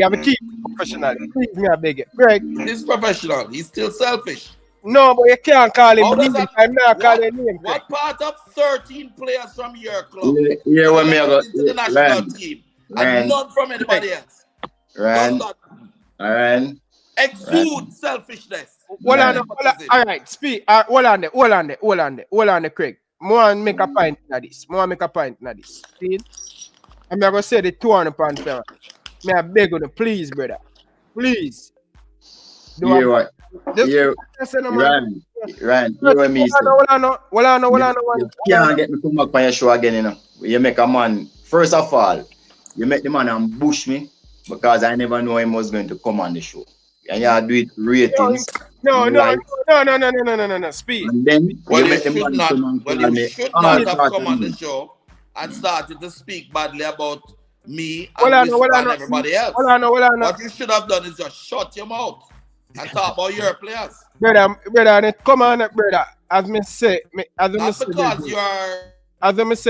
Speaker 2: have to keep professional. Please, me, I beg it. Craig.
Speaker 3: He's professional. He's still selfish.
Speaker 2: No, but you can't call him name. I'm not calling him name.
Speaker 3: What part of 13 players from your club
Speaker 1: yeah, when me go
Speaker 3: into the national team and none from anybody else?
Speaker 1: Ryan.
Speaker 3: Exude selfishness.
Speaker 2: All right, speak. Hold on there, Craig. More make a point in this. See? I'm going to say the 200 pound fella. May I beg you, please, brother. Please.
Speaker 1: Ryan, Ryan, you and me. You can't get me come back on your show again, you know. You make a man, first of all, you make the man ambush me because I never know him was going to come on the show. And you do it ratings.
Speaker 2: No. Speed.
Speaker 1: And then
Speaker 3: you should not have come on the show and started to speak badly about me and everybody else. What you should have done is just shut your mouth and talk about your players.
Speaker 2: Brother, come on, brother. As me say,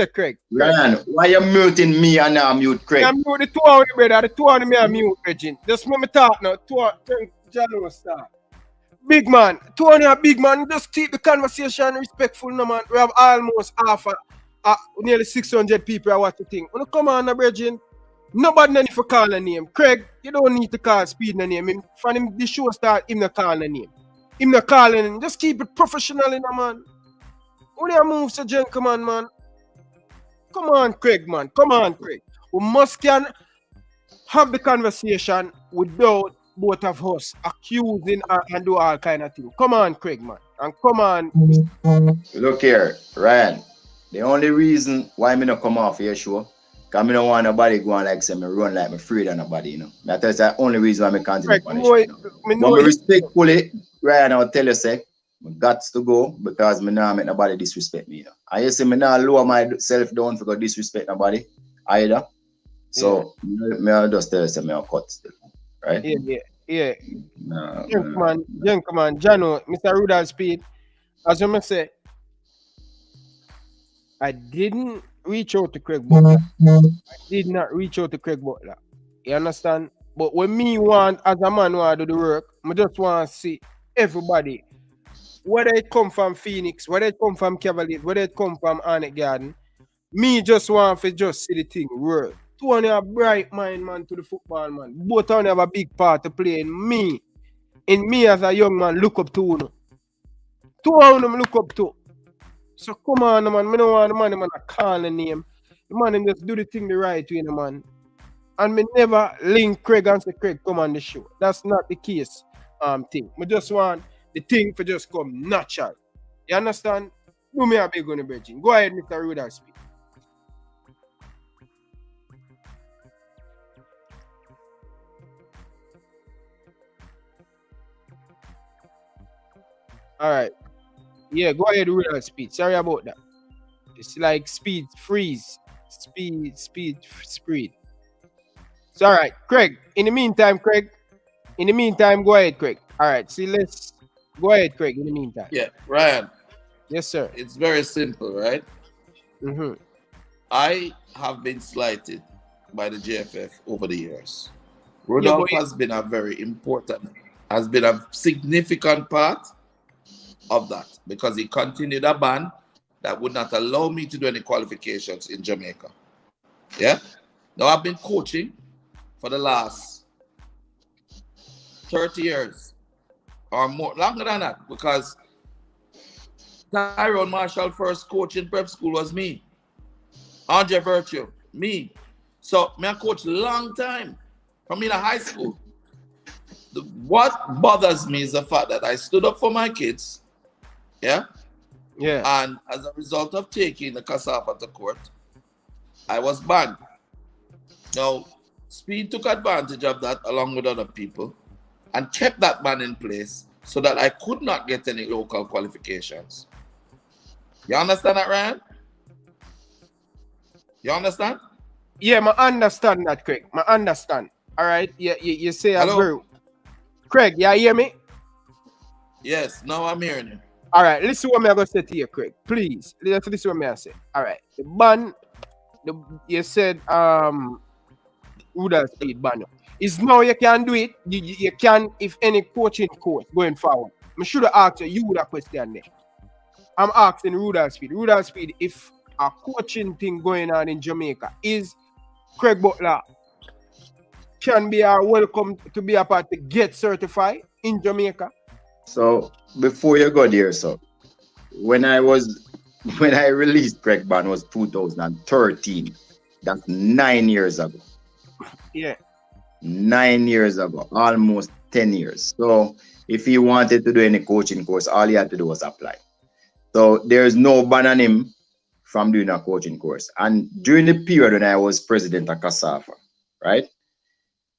Speaker 2: Craig.
Speaker 1: Ryan, why you muting me and now mute Craig?
Speaker 2: I'm mute the 200, brother. The 200 me are mute, Reggie. Just let me talk now. 200, start. Big man, 200 big man. Just keep the conversation respectful, no man. We have almost nearly 600 people I watch the thing. When you come on, Reggie, nobody need to call a name. Craig, you don't need to call Speed a name. From him, the show start, him not calling a name. Him not calling him. Just keep it professional, man. When you move to gentleman, man. Come on, Craig, man. We must can have the conversation without both of us accusing and do all kind of things. Come on, Craig, man. And come on.
Speaker 1: Look here, Ryan. The only reason why me not come off your show, because I don't want nobody going like say me run like me afraid of nobody, you know. That's the only reason why I continue on the show. But me respectfully, Ryan, I'll tell you, say, I got to go because me not make nobody disrespect me, you know. And you see me not lower myself down for disrespect nobody either. So me I'll just tell you, say me I'll cut still. Right?
Speaker 2: Yeah. Gentleman, Jano, Mr. Rudolph Speid, as I say, I didn't reach out to Craig Butler. I did not reach out to Craig Butler. You understand? But when me want, as a man want to do the work, I just want to see everybody, whether it come from Phoenix, whether it come from Cavaliers, whether it come from Arnett Garden, me just want to just see the thing work. Two of them have bright mind, man, to the football, man. Both of them have a big part to play in me. In me as a young man, look up to you. Two of them look up to. So come on, man. I don't want the man to call the name. The man just do the thing the right way, man. And me never link Craig and say, Craig, come on the show. That's not the case thing. I just want the thing to just come natural. You understand? Do me a big on the bridging. Go ahead, Mr. Rudolph Speid. All right. Yeah, go ahead, Rudolph Speid. Sorry about that. It's like speed, freeze, speed. It's all right, Craig. In the meantime, Craig. In the meantime, go ahead, Craig. All right. See, let's go ahead, Craig. In the meantime.
Speaker 3: Yeah, Ryan.
Speaker 2: Yes, sir.
Speaker 3: It's very simple, right?
Speaker 2: Mm-hmm.
Speaker 3: I have been slighted by the JFF over the years. Rudolph has been a significant part of that because he continued a ban that would not allow me to do any qualifications in Jamaica. Yeah? Now I've been coaching for the last 30 years or more, longer than that, because Tyrone Marshall first coach in prep school was me. Andre Virtue, me. So I coached a long time from in high school. What bothers me is the fact that I stood up for my kids, yeah?
Speaker 2: Yeah.
Speaker 3: And as a result of taking the cassava to court, I was banned. Now, Speid took advantage of that along with other people and kept that ban in place so that I could not get any local qualifications. You understand that, Ryan? You understand?
Speaker 2: Yeah, I understand that, Craig. I understand. All right. Yeah, you say
Speaker 3: Hello?
Speaker 2: a very... Craig, you hear me?
Speaker 3: Yes, now I'm hearing you.
Speaker 2: All right, listen what I'm going to say to you, Craig. Please, listen what I'm say. All right. The ban, you said, Rudolph Speid ban. Is now you can do it. You can, if any coaching course going forward. I should have asked you that question there. I'm asking Rudolph Speid. Rudolph Speid, if a coaching thing going on in Jamaica, is Craig Butler can be welcome to be a part to get certified in Jamaica?
Speaker 1: So before you go there, so when I released Craig Ban was 2013. That's 9 years ago.
Speaker 2: Yeah.
Speaker 1: 9 years ago, almost 10 years. So if he wanted to do any coaching course, all he had to do was apply. So there's no ban on him from doing a coaching course. And during the period when I was president of CASAFA, right,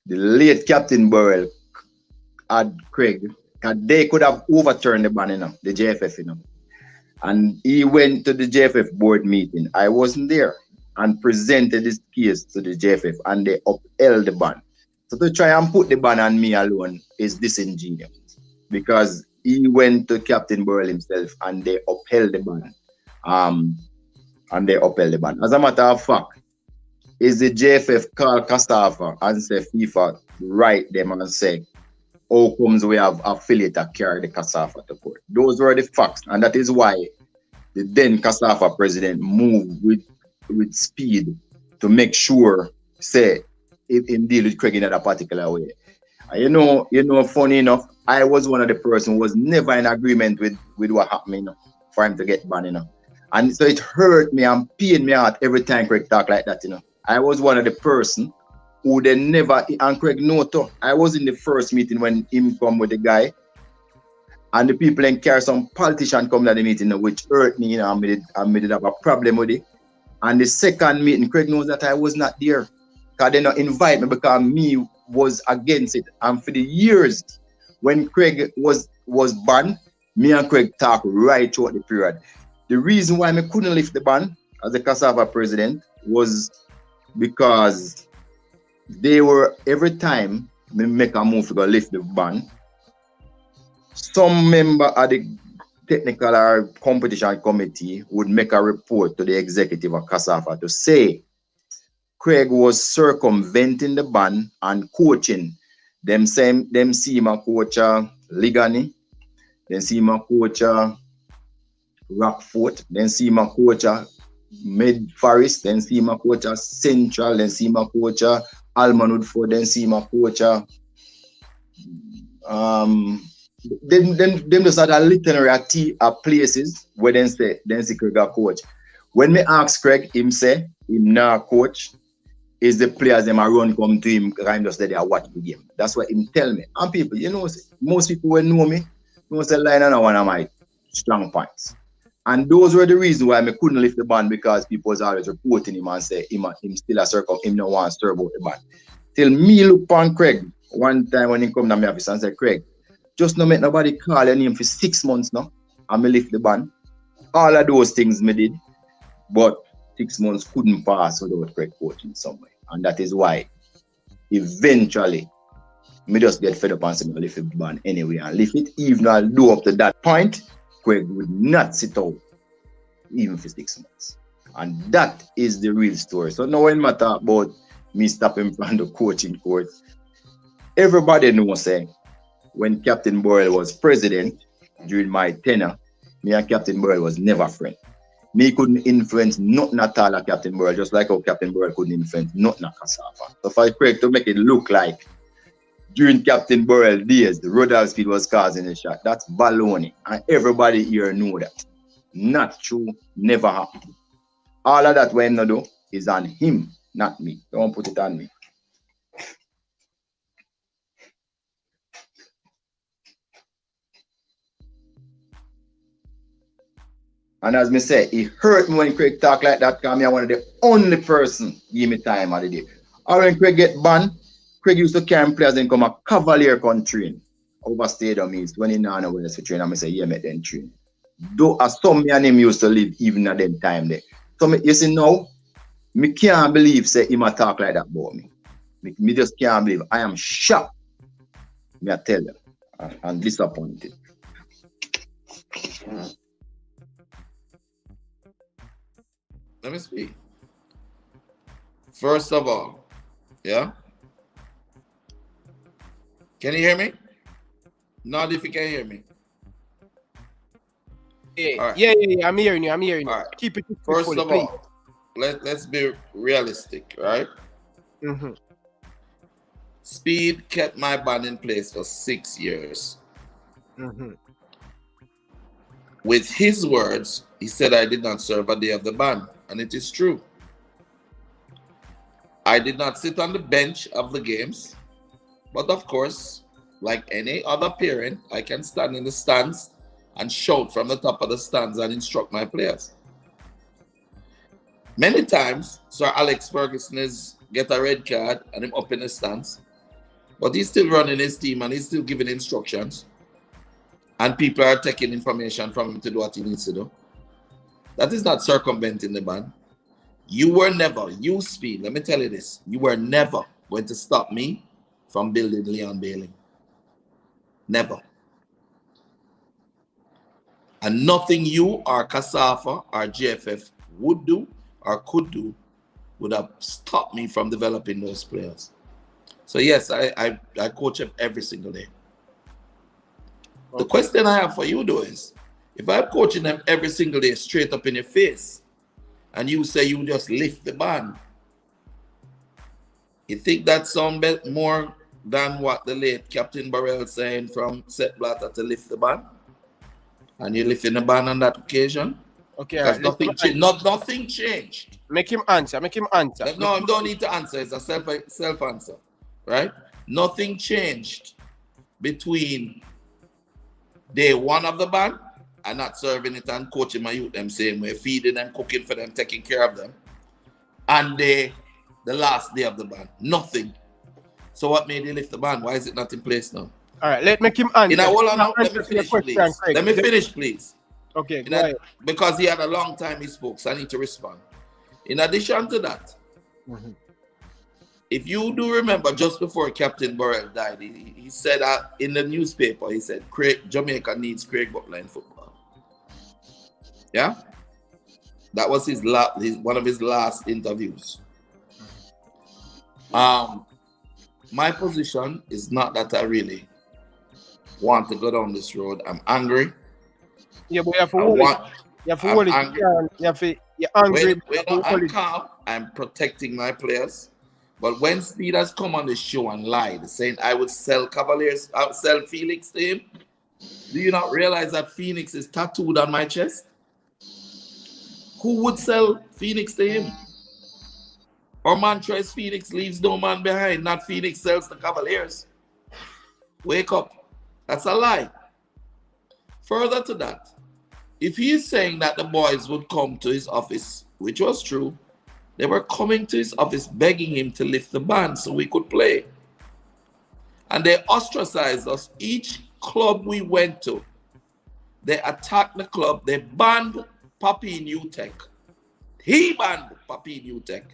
Speaker 1: the late Captain Burrell had Craig, and they could have overturned the ban, the JFF, and he went to the JFF board meeting. I wasn't there, and presented his case to the JFF, and they upheld the ban. So to try and put the ban on me alone is disingenuous, because he went to Captain Burrell himself, and they upheld the ban. As a matter of fact, is the JFF call CASAFA and say FIFA write them and say, how comes we have affiliate that carry the CASAFA to court? Those were the facts, and that is why the then CASAFA president moved with speed to make sure, say, it deal with Craig in a particular way. Funny enough, I was one of the person who was never in agreement with what happened, for him to get banned, And so it hurt me and pained me out every time Craig talk like that, I was one of the person who they never, and Craig Noto, I was in the first meeting when him come with the guy, and the people in care, some politician come to the meeting, which hurt me, I made it have a problem with it. And the second meeting, Craig knows that I was not there, because they not invite me, because me was against it. And for the years when Craig was banned, me and Craig talk right throughout the period. The reason why I couldn't lift the ban as the CASAFA president was because they were, every time they make a move to go lift the ban, some member of the technical or competition committee would make a report to the executive of CASAFA to say Craig was circumventing the ban and coaching. Them see my coach Ligani, then see my coach Rockfort, then see my coach Mid Forest, then see my coach Central, then see my coach Alman Woodford, then see my coach them just had a literary places where then see Craig a coach. When me ask Craig, him say him now coach, is the players them a run come to him, I'm just there watch the game. That's what him tell me. And people, most people will know me, say line and one of my strong points. And those were the reasons why I couldn't lift the ban, because people was always reporting him and say him still a circle, him no want to stir about the ban. Till me look upon Craig one time when he come to my office and say, Craig, Just no make nobody call your name for 6 months now. And me lift the ban. All of those things me did. But 6 months couldn't pass without correct coaching somewhere. And that is why eventually me just get fed up and say me lift the ban anyway and lift it. Even I'll do up to that point, Craig would not sit out even for 6 months. And that is the real story. So now when I talk about me stopping from the coaching course, everybody knows say when Captain Burrell was president during my tenure, me and Captain Burrell was never friends. Me couldn't influence nothing at all at Captain Burrell, just like how Captain Burrell couldn't influence nothing at Cassava. So for Craig to make it look like during Captain Burrell days, the Rudolph Speid was causing the shot, that's baloney. And everybody here know that. Not true, never happened. All of that when no do is on him, not me. Don't put it on me. And as me say, it hurt me when Craig talk like that because I'm one of the only person give me time of the day. Or when Craig get banned, Craig used to carry players and come a Cavalier country over Stadium East when he know where to train. And I say, yeah, make them train. Though as some me and him used to live even at them time there. So me, you see now, me can't believe say him a talk like that about me. Me just can't believe. I am shocked. Me I tell you. And disappointed.
Speaker 3: Let me speak. First of all, yeah? Can you hear me? Not if you can hear me.
Speaker 2: Yeah, right. yeah. I'm hearing you. All right. Keep it.
Speaker 3: First of all, let's be realistic, right?
Speaker 2: Mm-hmm.
Speaker 3: Speid kept my ban in place for 6 years.
Speaker 2: Mm-hmm.
Speaker 3: With his words, he said I did not serve a day of the ban, and it is true. I did not sit on the bench of the games, but of course, like any other parent, I can stand in the stands and shout from the top of the stands and instruct my players. Many times, Sir Alex Ferguson is get a red card and him up in the stands, but he's still running his team and he's still giving instructions, and people are taking information from him to do what he needs to do. That is not circumventing the ban. You were never, you Speid, let me tell you this, you were never going to stop me from building Leon Bailey. Never. And nothing you or Cassava or GFF would do or could do would have stopped me from developing those players. So yes, I coach them every single day. Okay. The question I have for you though is, if I'm coaching them every single day straight up in your face, and you say you just lift the ban, you think that sounds more than what the late Captain Burrell saying from Sepp Blatter to lift the ban? And you lifting the ban on that occasion?
Speaker 2: Okay,
Speaker 3: because nothing changed.
Speaker 2: Make him answer.
Speaker 3: No, I don't need to answer. It's a self answer, right? Nothing changed between day one of the ban and not serving it and coaching my youth them same way, feeding them, cooking for them, taking care of them, and the last day of the ban. Nothing. So what made you lift the ban? Why is it not in place now?
Speaker 2: All right, let me make him answer.
Speaker 3: Let me finish, please. Let me finish, please.
Speaker 2: Okay, go ahead.
Speaker 3: Because he had a long time he spoke, so I need to respond. In addition to that, if you do remember, just before Captain Burrell died, he said in the newspaper, he said, Jamaica needs Craig Butler in football. Yeah? That was one of his last interviews. My position is not that I really want to go down this road. I'm angry.
Speaker 2: Yeah, but you have to hold it. You have to hold it. You're angry.
Speaker 3: I'm calm. I'm protecting my players. But when Speid has come on the show and lied, saying I would sell Cavaliers, I would sell Phoenix to him, do you not realize that Phoenix is tattooed on my chest? Who would sell Phoenix to him? Or Montrez Phoenix leaves no man behind, not Phoenix sells the Cavaliers. Wake up. That's a lie. Further to that, if he is saying that the boys would come to his office, which was true, they were coming to his office begging him to lift the ban so we could play. And they ostracized us each club we went to, they attacked the club. They banned Papi Newtek. He banned Papi Newtek.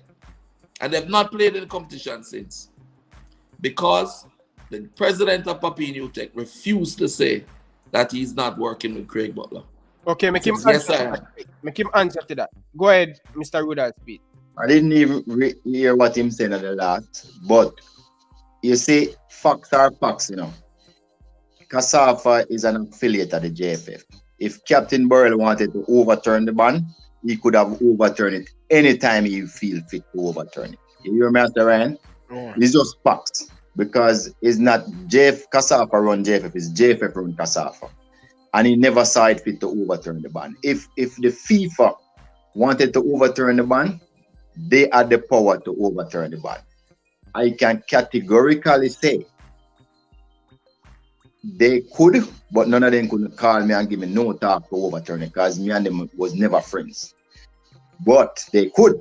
Speaker 3: And they've not played in the competition since. Because the president of Papi Newtek refused to say that he's not working with Craig Butler.
Speaker 2: Okay, make him
Speaker 3: Yes, I
Speaker 2: answer.
Speaker 3: am.
Speaker 2: Make him answer to that. Go ahead, Mr. Rudolph Speid.
Speaker 1: I didn't even hear what him said at the last, but you see, facts are facts, you know. CASAFA is an affiliate of the JFF. If Captain Burrell wanted to overturn the ban, he could have overturned it anytime he feel fit to overturn it. You hear me, Mr. Ryan?
Speaker 2: Yeah.
Speaker 1: It's just facts, because it's not CASAFA run JFF, it's JFF run CASAFA. And he never saw it fit to overturn the ban. If the FIFA wanted to overturn the ban, they had the power to overturn the ban. I can categorically say they could, but none of them could call me and give me no talk to overturn it, because me and them was never friends. But they could.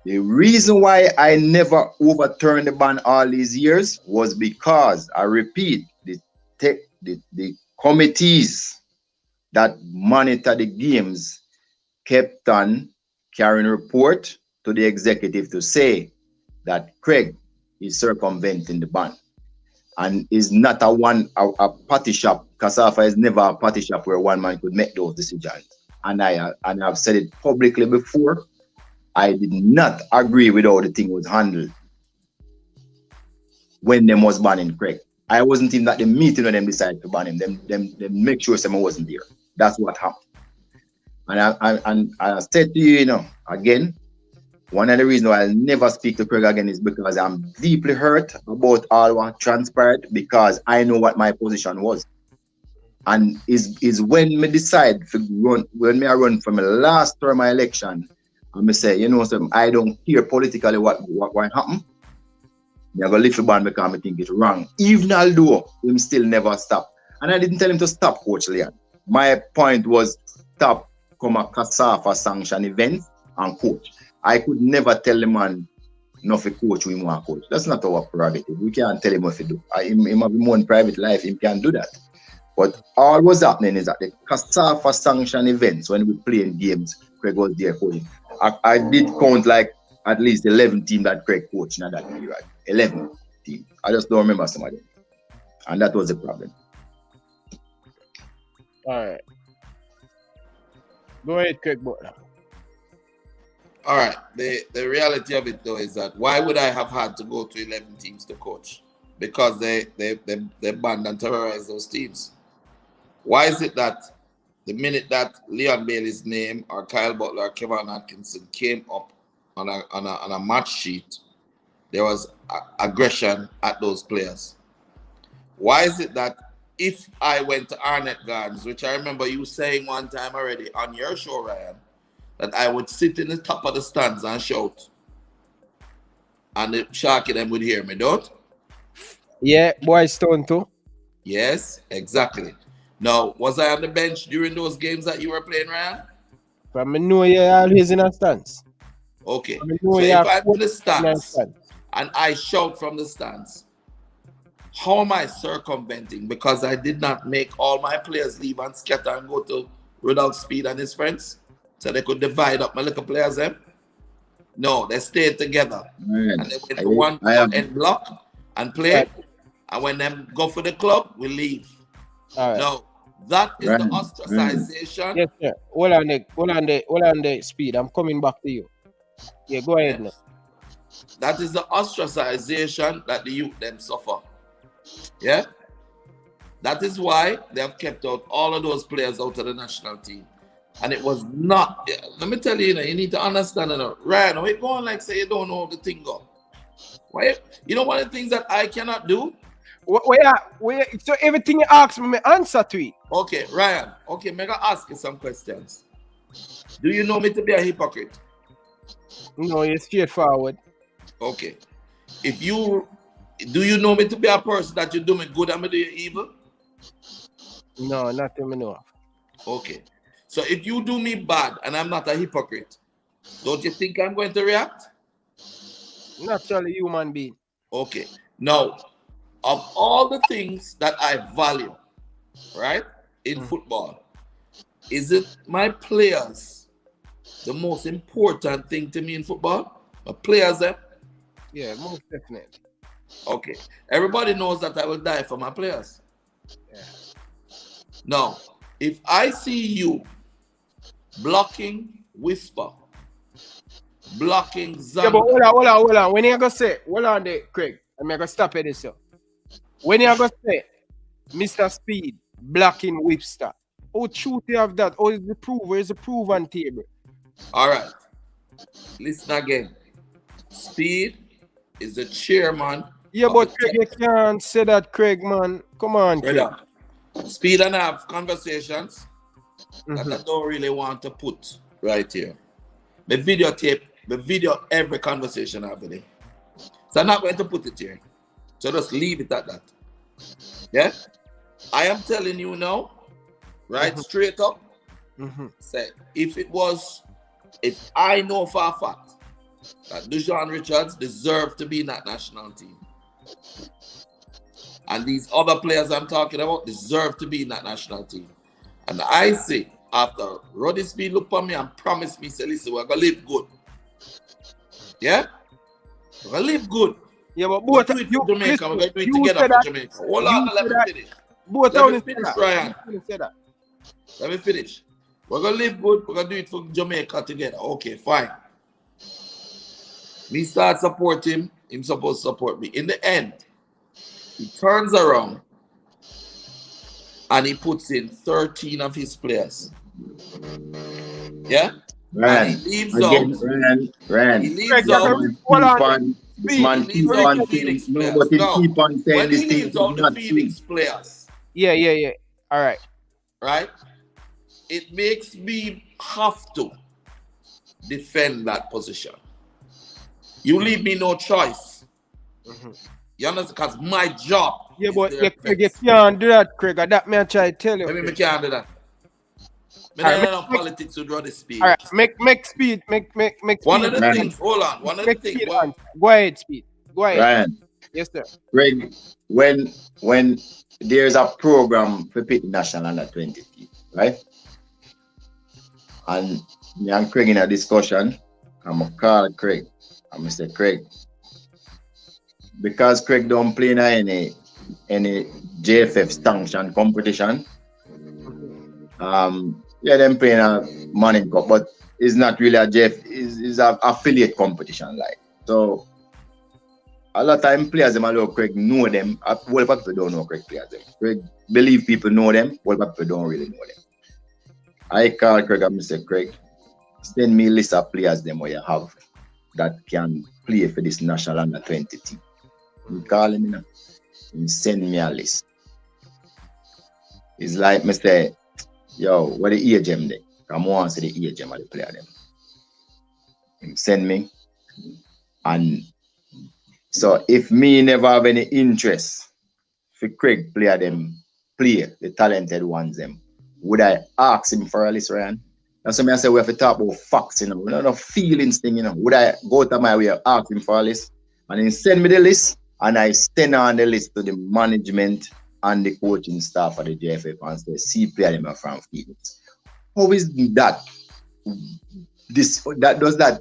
Speaker 1: The reason why I never overturned the ban all these years was because, I repeat, the committees that monitor the games kept on carrying report to the executive to say that Craig is circumventing the ban. And is not a party shop. CASAFA is never a party shop where one man could make those decisions. And I've said it publicly before. I did not agree with how the thing was handled when them was banning Craig. I wasn't even at the meeting when them decided to ban him. Them make sure someone wasn't there. That's what happened. And I said to you, you know, again, one of the reasons why I'll never speak to Craig again is because I'm deeply hurt about all what transpired, because I know what my position was. And is when me decide to run, when I run from the last term of election, and me say, you know, so I don't care politically what happened. I'm going to lift the ban because I think it's wrong. Even although him still never stop. And I didn't tell him to stop, Coach Leon. My point was stop come a CASAFA sanction event and coach. I could never tell the man not to coach we want coach. That's not our prerogative. We can't tell him what to do. Him have his own private life, he can't do that. But all what's happening is that the CASAFA sanction events, when we playing games, Craig was there coaching. I did count like at least 11 teams that Craig coached in that period. 11 teams. I just don't remember some of them. And that was the problem.
Speaker 2: All right. Go ahead, Craig Butler.
Speaker 3: All right. The reality of it though is that why would I have had to go to 11 teams to coach? Because they banned and terrorized those teams. Why is it that the minute that Leon Bailey's name or Kyle Butler or Kevin Atkinson came up on a match sheet, there was aggression at those players? Why is it that if I went to Arnett Gardens, which I remember you saying one time already on your show, Ryan, that I would sit in the top of the stands and shout, and the Sharky them would hear me, don't?
Speaker 2: Yeah, Boy Stone too.
Speaker 3: Yes, exactly. Now, was I on the bench during those games that you were playing, Ryan?
Speaker 2: From I know you're always in a stance.
Speaker 3: Okay. So if I'm in the stands and I shout from the stands, how am I circumventing? Because I did not make all my players leave and scatter and go to Rudolph Speid and his friends so they could divide up my little players then? No, they stayed together.
Speaker 1: Man,
Speaker 3: and they went to one end block and play. Right. And when them go for the club, we leave.
Speaker 2: Right.
Speaker 3: No, that is the ostracization.
Speaker 2: Yes, sir. Hold on the Speid. I'm coming back to you. Yeah, go ahead now.
Speaker 3: That is the ostracization that the youth them suffer. Yeah? That is why they have kept out all of those players out of the national team. And it was not, let me tell you, you need to understand, Ryan, why you going like say you don't know the thing go? Why? You know one of the things that I cannot do?
Speaker 2: So everything you ask me, answer to it.
Speaker 3: Okay, Ryan. Okay, I'm going to ask you some questions. Do you know me to be a hypocrite?
Speaker 2: No, you're straightforward.
Speaker 3: Okay. Do you know me to be a person that you do me good and me do you evil?
Speaker 2: No, nothing me know of.
Speaker 3: Okay. So if you do me bad and I'm not a hypocrite, don't you think I'm going to react?
Speaker 2: Naturally human being.
Speaker 3: Okay. Now, of all the things that I value, right? In football. Is it my players the most important thing to me in football? My players,
Speaker 2: Yeah, most definitely.
Speaker 3: Okay. Everybody knows that I will die for my players.
Speaker 2: Yeah.
Speaker 3: Now, if I see you blocking Whisper, blocking Xander.
Speaker 2: Yeah, but hold on. When you gonna say, hold on there, Craig, I'm gonna stop it, sir. When you gonna say, Mr. Speid blocking Whipster, how true you have that? Or is the proof? Where's the proof on table?
Speaker 3: All right. Listen again. Speid is the chairman.
Speaker 2: Yeah, but Craig, you can't say that, Craig, man. Come on, Craig.
Speaker 3: Speid and I have conversations that I don't really want to put right here. The video every conversation I have with him. So I'm not going to put it here. So just leave it at that. Yeah? I am telling you now, right, straight up, say, if I know for a fact that Dujuan Richards deserved to be in that national team, and these other players I'm talking about deserve to be in that national team, and I say, after Rudolph Speid look for me and promise me, say, listen, we're going to live good. Yeah? We're going to live good.
Speaker 2: Yeah, but both
Speaker 3: of you, Jamaica, we're going to do it together for Jamaica. Hold on, let me finish. Let me finish, Ryan. Let me finish. We're going to live good. We're going to do it for Jamaica together. Okay, fine. Me start support him. Him supposed to support me. In the end, he turns around and he puts in 13 of his players. Yeah?
Speaker 1: Ryan,
Speaker 3: and he leaves
Speaker 1: again,
Speaker 3: out.
Speaker 1: Ryan,
Speaker 3: he leaves out.
Speaker 1: Man, keep on saying, no, but he keep on saying this thing is not
Speaker 3: Phoenix players.
Speaker 2: Yeah. All right.
Speaker 3: Right? It makes me have to defend that position. You leave me no choice. You understand? Because my job.
Speaker 2: Yeah, but you can't do that, Craig. That me I try to tell you.
Speaker 3: I can't do that. I don't know politics would rather speed.
Speaker 2: All right, make Speed. Make
Speaker 3: one of the things. Hold on. One of the things.
Speaker 2: Go ahead, Speed. Go ahead.
Speaker 1: Ryan.
Speaker 2: Yes, sir.
Speaker 1: Greg, when there's a program for pick national under 20 team, right? And me and Craig in a discussion, I'm gonna call Craig. I'm gonna say, Craig, because Craig don't play in any JFF sanction competition. Yeah, them playing a Manning Cup, but it's not really a JF. It's an affiliate competition, like so. A lot of time players them allow Craig know them. Well, people don't know Craig players them. Craig believe people know them. Well, people don't really know them. I call Craig and say, Craig, send me a list of players them where you have that can play for this national under 20 team. You call him, you know, he send me a list. It's like me say, yo, what the age them there? I want to see the age them of the player them. He send me, and so if me never have any interest for Craig play the talented ones them, would I ask him for a list, Ryan? That's what I say we have to talk about facts, you know. We don't have feelings thing, you know. Would I go to my way and ask him for a list? And he send me the list, and I send on the list to the management and the coaching staff of the JFF and say, see player them from Phoenix. How is that? Does that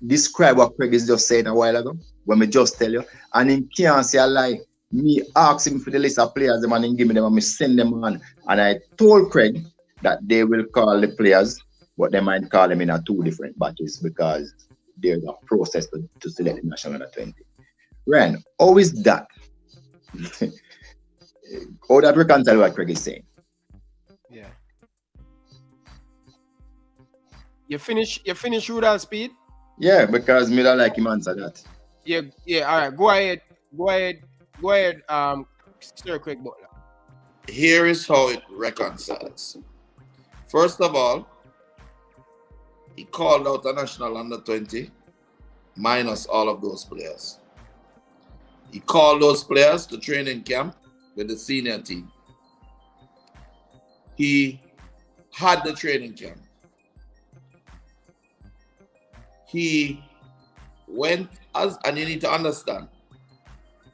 Speaker 1: describe what Craig is just saying a while ago? When me just tell you, and him can't say a lie. Me ask him for the list of players, them and him give me them and me send them on. And I told Craig that they will call the players, but they might call them in a 2 different batches because there's a process to select the national under 20. Ryan, how is that? How that reconcile what Craig is saying?
Speaker 2: Yeah. You finish Rudolph Speid?
Speaker 1: Yeah, because me don't like him answer that.
Speaker 2: Yeah, all right. Go ahead, Sir Craig Butler.
Speaker 3: Here is how it reconciles. First of all, he called out a national under 20 minus all of those players. He called those players to training camp with the senior team. He had the training camp. He went and you need to understand,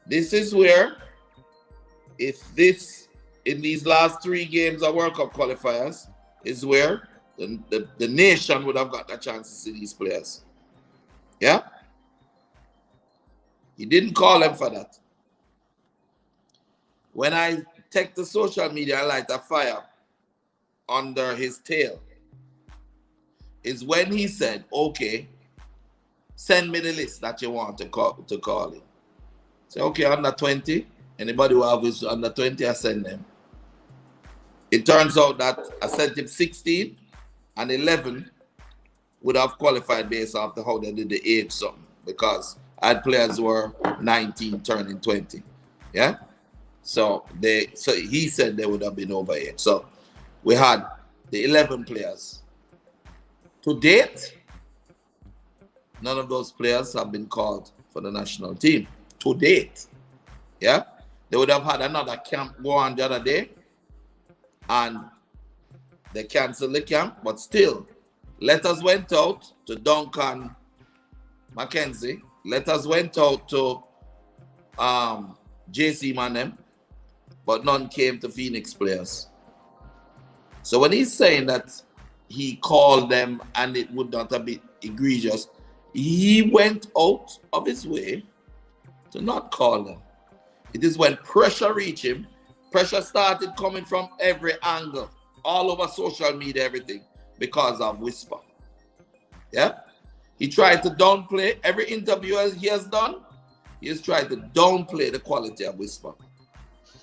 Speaker 3: this is where if this in these last 3 games of World Cup qualifiers is where the nation would have got a chance to see these players. Yeah? He didn't call them for that. When I take the social media and light a fire under his tail, is when he said, okay, send me the list that you want to call it. Say, okay, under 20, anybody who have is under 20, I send them. It turns out that I sent him 16 and 11 would have qualified based off how they did the age something, because I had players who were 19 turning 20. Yeah? So he said they would have been over age. So we had the 11 players. To date, none of those players have been called for the national team. To date. Yeah? They would have had another camp go on the other day, and they canceled the camp, but still, letters went out to Duncan Mackenzie. Letters went out to JC Manem, but none came to Phoenix players. So when he's saying that he called them and it would not have been egregious, he went out of his way to not call them. It is when pressure reached him, pressure started coming from every angle, all over social media, everything, because of Whisper. Yeah? He tried to downplay every interview he has done. He has tried to downplay the quality of Whisper.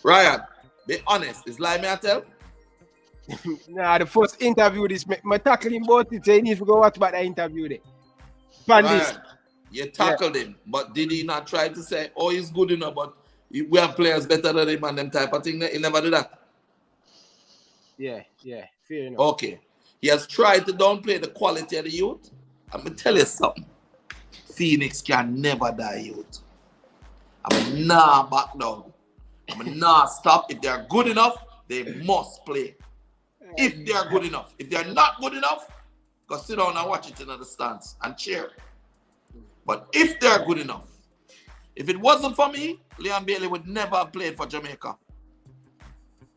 Speaker 3: Ryan, be honest. Is lie me I tell?
Speaker 2: Nah, the first interview this, my tackling about it, so he needs to go watch about the interview there. Ryan,
Speaker 3: you tackled him, but did he not try to say, oh, he's good enough, but we have players better than him and them type of thing? He never do that.
Speaker 2: Yeah, fair enough.
Speaker 3: Okay. He has tried to downplay the quality of the youth. I'm going to tell you something. Phoenix can never die, youth. I'm not back down. I'm not stop. If they're good enough, they must play. If they're good enough. If they're not good enough, go sit down and watch it in the stands and cheer. But if they're good enough, if it wasn't for me, Leon Bailey would never have played for Jamaica.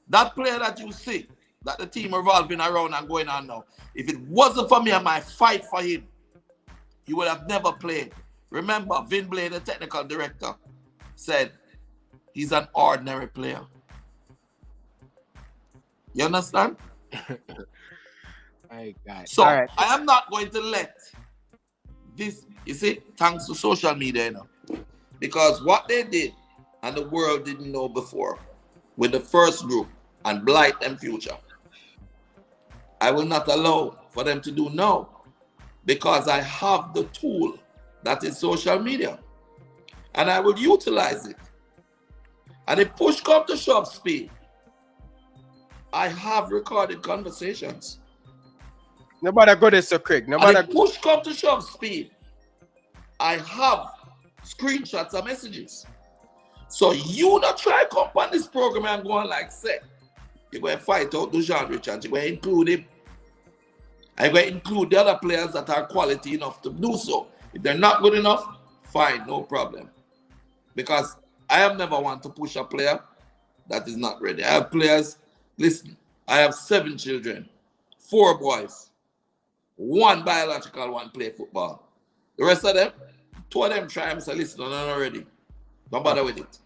Speaker 3: That player that you see, that the team revolving around and going on now, if it wasn't for me and my fight for him, he would have never played. Remember, Vin Blade, the technical director, said he's an ordinary player. You understand? So right. I am not going to let this, you see, thanks to social media, you know, because what they did and the world didn't know before with the first group and blight them future, I will not allow for them to do now, because I have the tool that is social media and I will utilize it. And if push come to shove, Speed, I have recorded conversations.
Speaker 2: Nobody got this, Sir Craig.
Speaker 3: Nobody. And if push come to shove, Speed, I have screenshots of messages. So you not try to come on this program and go on like say, you're going to fight out Dujuan Richards, you're going to include him. I'm going to include the other players that are quality enough to do so. If they're not good enough, fine, no problem. Because I have never want to push a player that is not ready. I have players, listen, I have 7 children, 4 boys, 1 biological, 1 play football. The rest of them, 2 of them try and say, listen, I'm not ready. Don't bother with it.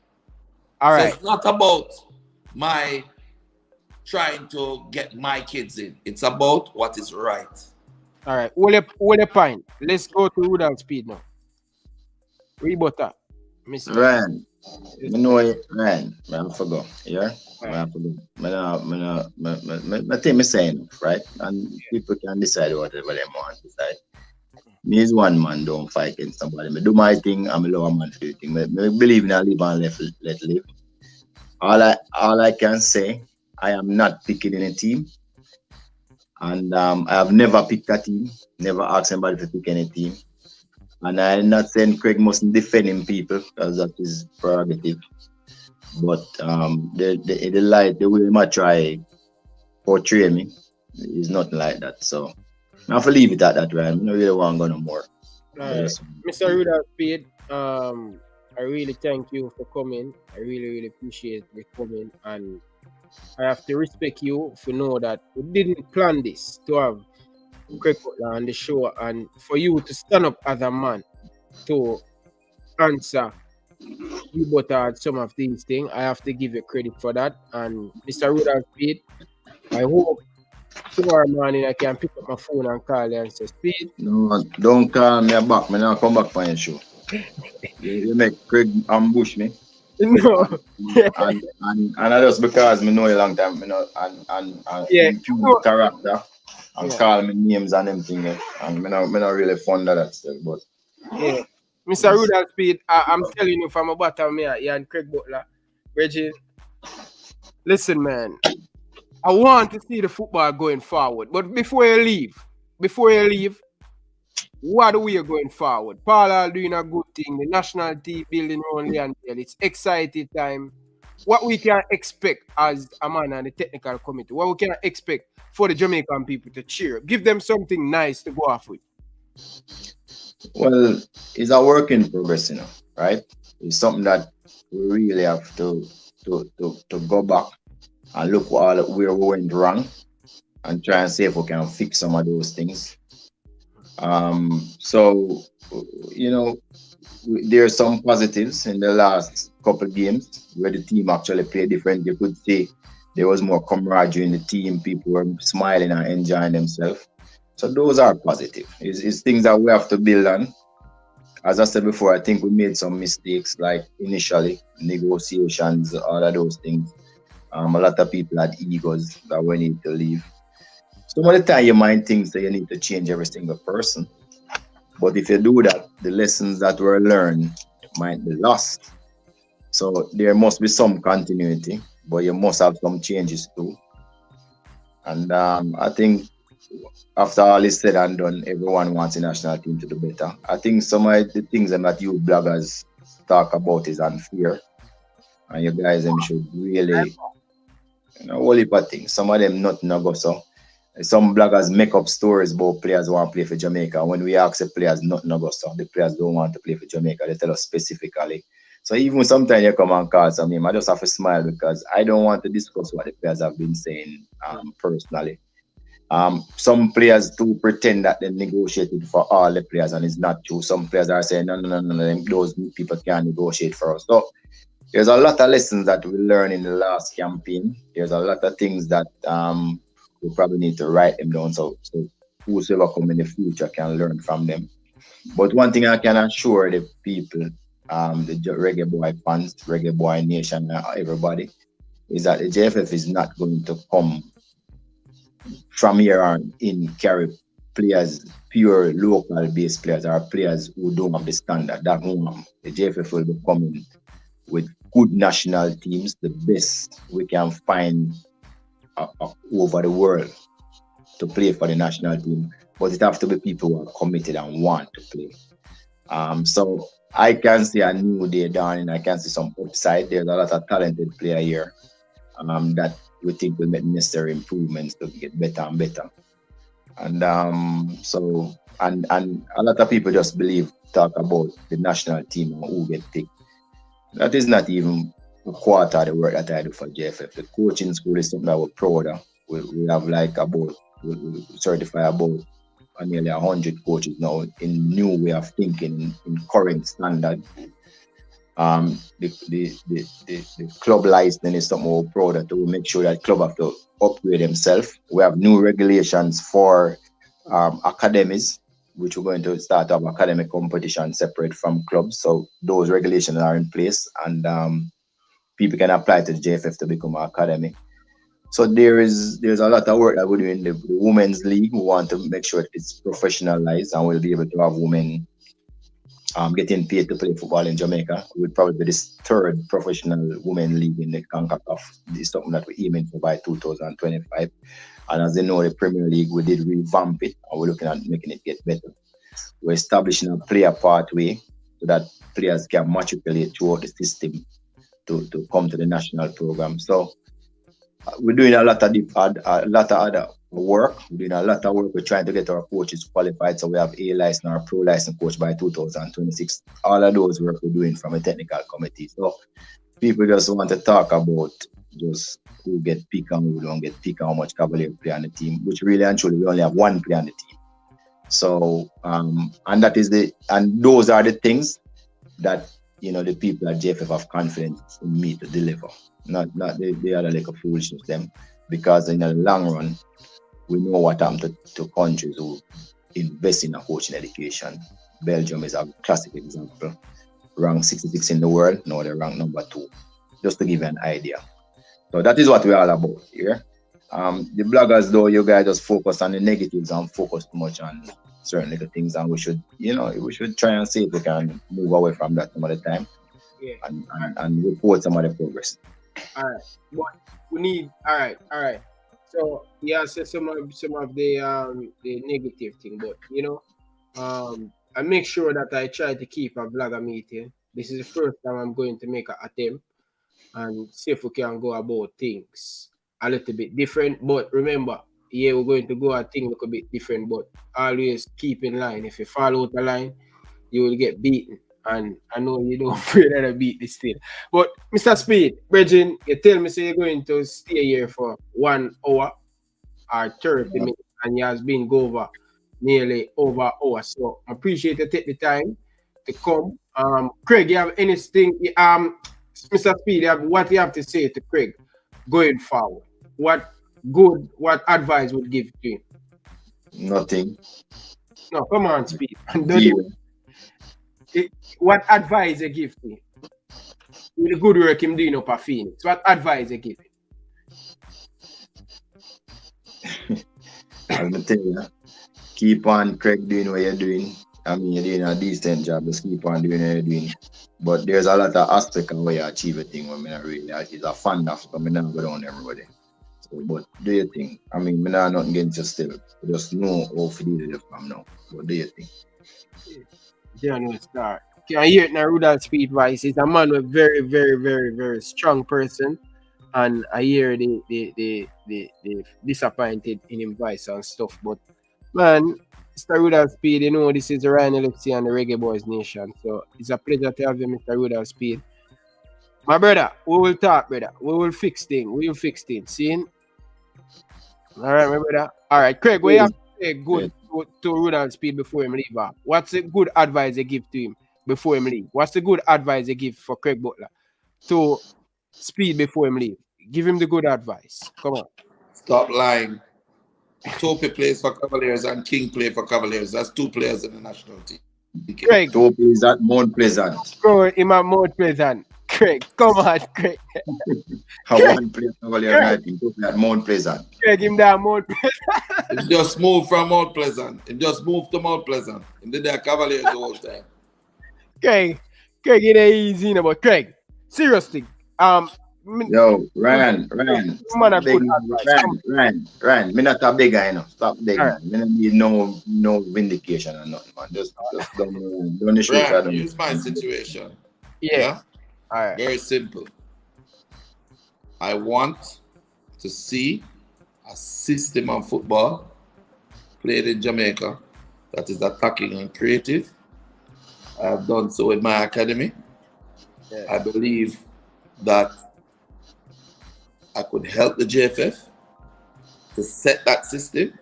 Speaker 2: All right.
Speaker 3: So it's not about my trying to get my kids in. It's about what is right.
Speaker 2: All right. All a point. Let's go to Rudolph Speid now. Rebuttal. Mr.
Speaker 1: Ryan. You know it, Ryan. I forgot. Yeah? I forgot. I think I'm saying, right? And people can decide whatever they want to decide. Me is one man, don't fight against somebody. I do my thing, I'm a lower man to do thing. I believe in a live and let live. All I can say, I am not picking any team. And I have never picked a team, never asked anybody to pick any team. And I'm not saying Craig mustn't defend him people, because that is prerogative. But the way he might try portray me is nothing like that. So I have to leave it at that, right? I don't really want to go no more.
Speaker 2: Mr. Rudolph Speid, I really thank you for coming. I really, really appreciate you coming. And I have to respect you to know that we didn't plan this to have Craig Butler on the show, and for you to stand up as a man to answer some of these things. I have to give you credit for that. And Mr. Rudolph Speid, I hope tomorrow morning I can pick up my phone and call you and say, Speid.
Speaker 1: No, don't call me back. Me not come back for your show. You make Craig ambush me.
Speaker 2: No.
Speaker 1: and I just because me know a long time, you know, and impute character and call me names and everything. And me not really fond of that stuff. But
Speaker 2: yeah. Mr. Rudolph Speid, I'm telling you from a bottom here, you and Craig Butler. Reggie, listen, man. I want to see the football going forward. But before you leave, what are we going forward? Paul are doing a good thing. The national team building only until it's exciting time. What we can expect as a man and the technical committee, what we can expect for the Jamaican people to cheer. Give them something nice to go off with.
Speaker 1: Well, it's a work in progress, you know, right? It's something that we really have to go back and look where we went wrong and try and see if we can fix some of those things. So, you know, there's some positives in the last couple of games where the team actually played different. You could see there was more camaraderie in the team. People were smiling and enjoying themselves. So those are positive. It's things that we have to build on. As I said before, I think we made some mistakes, like initially, negotiations, all of those things. A lot of people had egos that we need to leave. Some of the time you might think that you need to change every single person. But if you do that, the lessons that were learned might be lost. So there must be some continuity, but you must have some changes too. And I think after all is said and done, everyone wants the national team to do better. I think some of the things that you bloggers talk about is unfair. And you guys should really, you know, whole heap of things. Some of them not go so. Some bloggers make up stories about players who want to play for Jamaica. When we ask the players not go so, the players don't want to play for Jamaica. They tell us specifically. So even sometimes you come and call some name, I just have to smile because I don't want to discuss what the players have been saying personally. Some players do pretend that they negotiated for all the players, and it's not true. Some players are saying, no, those people can't negotiate for us. So there's a lot of lessons that we learned in the last campaign. There's a lot of things that we probably need to write them down so whosoever come in the future can learn from them. But one thing I can assure the people, the Reggae Boy fans, Reggae Boy Nation, everybody, is that the JFF is not going to come from here on in carry players, pure local based players or players who don't have the standard. That won't. The JFF will be coming with good national teams, the best we can find over the world to play for the national team. But it have to be people who are committed and want to play. So I can see a new day dawning. I can see some upside. There's a lot of talented player here that we think will make necessary improvements to get better and better. And so a lot of people just talk about the national team and who get picked. That is not even a quarter of the work that I do for JFF. The coaching school is something that we're proud of. We have we certify about nearly 100 coaches now in new way of thinking, in current standard. The club license is something we're proud of to make sure that club have to upgrade themselves. We have new regulations for academies, which we're going to start up academic competition separate from clubs. So those regulations are in place, and people can apply to the JFF to become an academy. So there's a lot of work that we're doing in the women's league. We want to make sure it's professionalized, and we'll be able to have women getting paid to play football in Jamaica. We'll probably be the third professional women league in the Concacaf. This is something that we're aiming for by 2025. And as you know, the Premier League, we did revamp it, and we're looking at making it get better. We're establishing a player pathway so that players can matriculate throughout the system to come to the national program. So we're doing a lot of other work. We're doing a lot of work. We're trying to get our coaches qualified, so we have A license or pro license coach by 2026. All of those work we're doing from a technical committee. So people just want to talk about just who get picked and who don't get picked, how much Cavalier play on the team, which really and truly we only have one player on the team. So and those are the things that the people at JFF have confidence in me to deliver. Not the other like a foolishness them, because in the long run we know what happened to countries who invest in a coaching education. Belgium is a classic example. Ranked 66 in the world, now they're ranked number 2. Just to give you an idea. So that is what we're all about here. The bloggers, though, you guys just focus on the negatives and focus too much on certain little things, and we should try and see if we can move away from that some of the time, and report some of the progress.
Speaker 2: All right, what we need. All right. So so some of the negative thing, but I make sure that I try to keep a blogger meeting. This is the first time I'm going to make an attempt and see if we can go about things a little bit different. But remember, we're going to go at things a little bit different, but always keep in line. If you fall out the line, you will get beaten. And I know you don't feel that I beat this thing. But Mr. Speid, Reggie, you tell me you're going to stay here for 1 hour or 30 minutes, and you has been go nearly over an hour. So I appreciate you take the time to come. Craig, you have anything? Mr. Speid, what you have to say to Craig going forward? What advice would give to him?
Speaker 1: Nothing.
Speaker 2: No, come on, Speid. What advice you give to him? With the good work him doing up at Phoenix, what advice you give him?
Speaker 1: I'm gonna tell you, keep on, Craig, doing what you're doing. I mean, you're doing a decent job. Just keep on doing what you're doing. But there's a lot of aspects of where you achieve a thing when I really is a fan of, but I never go down everybody. So, but do your thing. I mean, I know nothing against you still. Just know how to deal with it from now. But do your thing.
Speaker 2: Start. Can hear it now? Rudolph Speid voice. He's a man with very, very, very, very strong person, and I hear the disappointed in him voice and stuff. But man, Mr. Rudolph Speid, this is the Ryan LFC and the Reggae Boyz Nation. So it's a pleasure to have you, Mr. Rudolph Speid. My brother, we will talk, brother. We will fix things. See? All right, my brother. All right, Craig, we have to say good to Rudolph Speid before him leave. What's the good advice you give to him before him leave? What's the good advice you give for Craig Butler to Speid before him leave? Give him the good advice. Come on.
Speaker 3: Stop lying. Topi plays for Cavaliers and King play for Cavaliers. That's 2 players in the national team.
Speaker 2: Craig.
Speaker 1: Topi is at Mount Pleasant.
Speaker 2: Go in my Mount Pleasant. Craig, come on, Craig.
Speaker 1: One player Cavalier night at Mount Pleasant.
Speaker 2: Craig, him down Mount Pleasant.
Speaker 3: He just moved from Mount Pleasant. He just moved to Mount Pleasant. He did their Cavaliers the whole time.
Speaker 2: Craig, it ain't easy, but Craig, seriously,
Speaker 1: Yo, Ryan, me not a big guy, stop begging. Right. Me not need no vindication or nothing, man. Just don't issue it.
Speaker 3: Here's my situation.
Speaker 2: Yeah. All right.
Speaker 3: Very simple. I want to see a system of football played in Jamaica that is attacking and creative. I have done so in my academy. Yeah. I believe that I could help the JFF to set that system.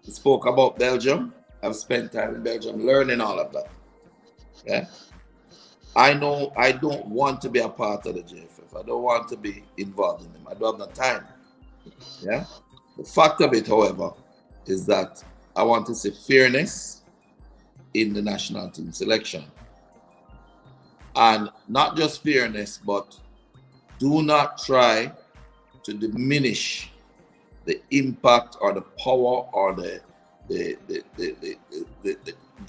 Speaker 3: We spoke about Belgium. I've spent time in Belgium learning all of that. Yeah. I know I don't want to be a part of the JFF. I don't want to be involved in them. I don't have the time. Yeah. The fact of it, however, is that I want to see fairness in the national team selection. And not just fairness, but do not try to diminish the impact or the power or the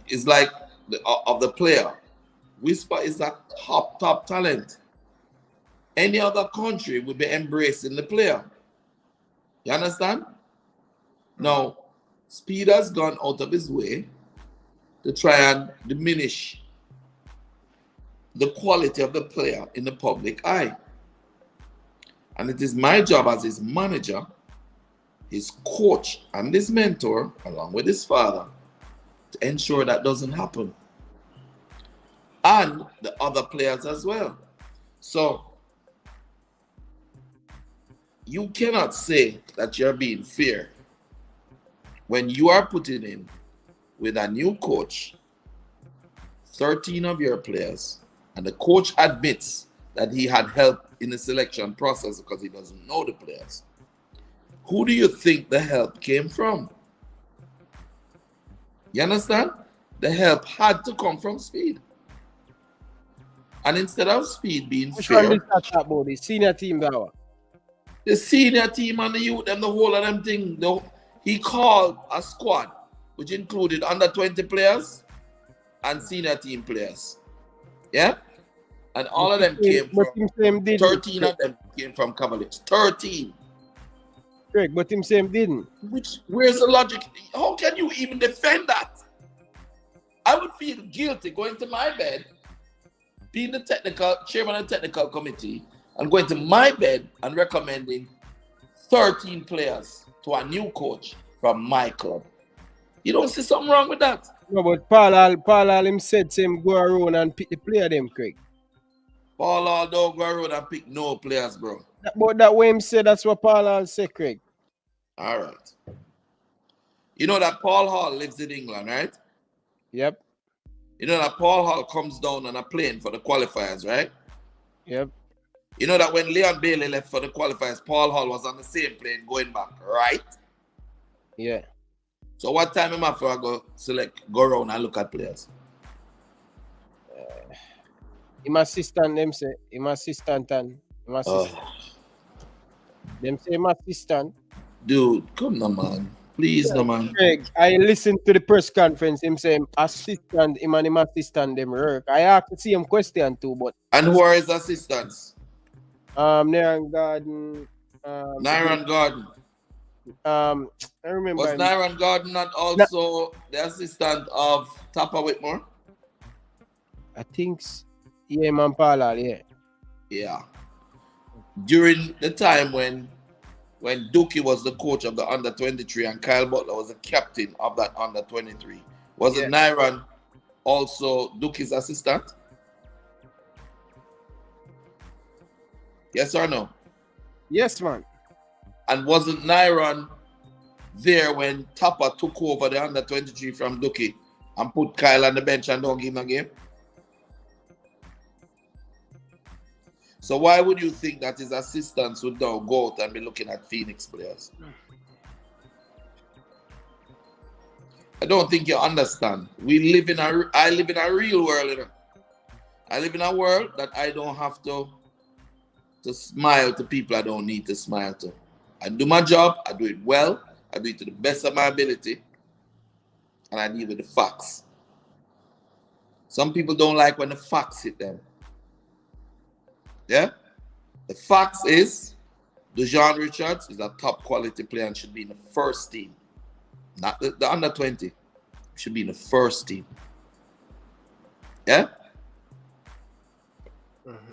Speaker 3: it's like of the player. Whisper is a top talent. Any other country would be embracing the player. You understand? Now, Speid has gone out of his way to try and diminish the quality of the player in the public eye. And it is my job as his manager, his coach, and his mentor, along with his father, to ensure that doesn't happen. And the other players as well. So, you cannot say that you're being fair when you are putting in with a new coach 13 of your players, and the coach admits that he had help in the selection process because he doesn't know the players. Who do you think the help came from? You understand? The help had to come from Speid. And instead of Speid being fair,
Speaker 2: the senior team,
Speaker 3: the senior team and the youth, them, the whole of them thing, he called a squad which included under 20 players and senior team players. Yeah? And all of them came from 13 of them came from Cavaliers. 13.
Speaker 2: Correct, but him same didn't.
Speaker 3: Where's the logic? How can you even defend that? I would feel guilty going to my bed, being the chairman of the technical committee, and going to my bed and recommending 13 players to a new coach from my club. You don't see something wrong with that?
Speaker 2: No, but Paul him said same go around and pick the player them, Craig.
Speaker 3: Paul don't go around and pick no players, bro.
Speaker 2: But that way him said, that's what Paul said, Craig.
Speaker 3: All right. You know that Paul Hall lives in England, right?
Speaker 2: Yep.
Speaker 3: You know that Paul Hall comes down on a plane for the qualifiers, right?
Speaker 2: Yep.
Speaker 3: You know that when Leon Bailey left for the qualifiers, Paul Hall was on the same plane going back, right?
Speaker 2: Yeah.
Speaker 3: So what time am I for I go around and look at players?
Speaker 2: Him assistant, them say. Him assistant and him assistant. Them say him assistant.
Speaker 3: Dude, come on, man. Please, no, man.
Speaker 2: Craig, I listened to the press conference. Him say him assistant, him and him assistant, them work. I asked to see him question too, but...
Speaker 3: And who are his assistants?
Speaker 2: Nyron Garden.
Speaker 3: Nyron Garden.
Speaker 2: I remember.
Speaker 3: Was Nyron Garden not also the assistant of Tapa Whitmore?
Speaker 2: I think, yeah, man, Paul, yeah.
Speaker 3: Yeah. During the time when Dookie was the coach of the under-23 and Kyle Butler was the captain of that under-23, wasn't Nyron also Dookie's assistant? Yes or no?
Speaker 2: Yes, man.
Speaker 3: And wasn't Nyron there when Tapa took over the under-23 from Dookie and put Kyle on the bench and don't give him a game? So why would you think that his assistants would now go out and be looking at Phoenix players? I don't think you understand. I live in a real world, you know. I live in a world that I don't have to smile to people I don't need to smile to. I do my job, I do it well, I do it to the best of my ability, and I deal with the facts. Some people don't like when the facts hit them. Yeah? The facts is Dujuan Richards is a top quality player and should be in the first team. Not the under 20. Should be in the first team. Yeah?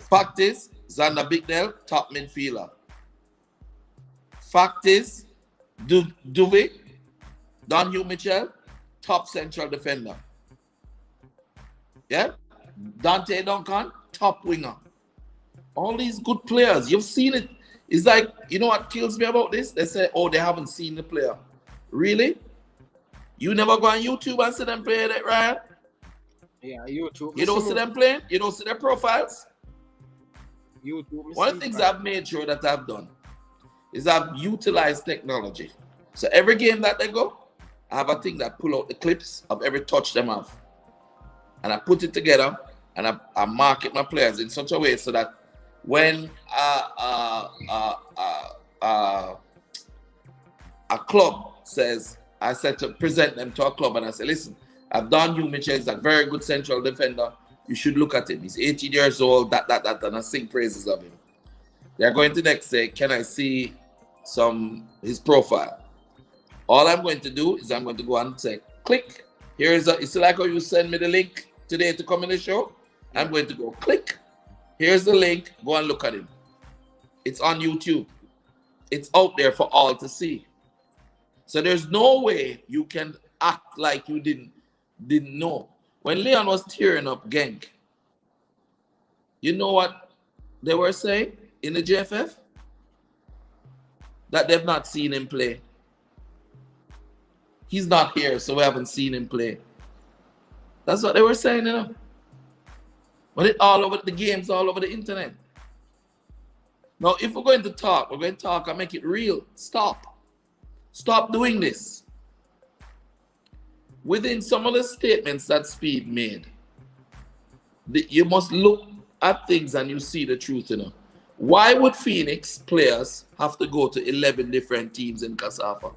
Speaker 3: Fact is, Xander Bicknell, top midfielder. Fact is, Duve, Don Hugh Mitchell, top central defender. Yeah? Dante Duncan, top winger. All these good players, you've seen it. It's like, you know what kills me about this? They say, oh, they haven't seen the player. Really? You never go on YouTube and see them play that, right?
Speaker 2: Yeah, YouTube.
Speaker 3: You don't see them playing? You don't see their profiles?
Speaker 2: YouTube.
Speaker 3: One of the things I've made sure that I've done is I've utilized technology. So every game that they go, I have a thing that pull out the clips of every touch them have. And I put it together and I market my players in such a way so that when a club says, I said to present them to a club and I say, listen, I've done Hugh Mitchell, he's a very good central defender. You should look at him. He's 18 years old, that, and I sing praises of him. They're going to next say, can I see his profile? All I'm going to do is I'm going to go and say, click. It's like how you send me the link today to come in the show. I'm going to go click. Here's the link. Go and look at him. It's on YouTube. It's out there for all to see. So there's no way you can act like you didn't know. When Leon was tearing up Genk, you know what they were saying in the JFF? that they've not seen him play. He's not here, so we haven't seen him play. That's what they were saying, you know. But it all over the games, all over the internet. Now, if we're going to talk and make it real. Stop. Stop doing this. Within some of the statements that Speid made, you must look at things and you see the truth, you know. Why would Phoenix players have to go to 11 different teams in CONCACAF?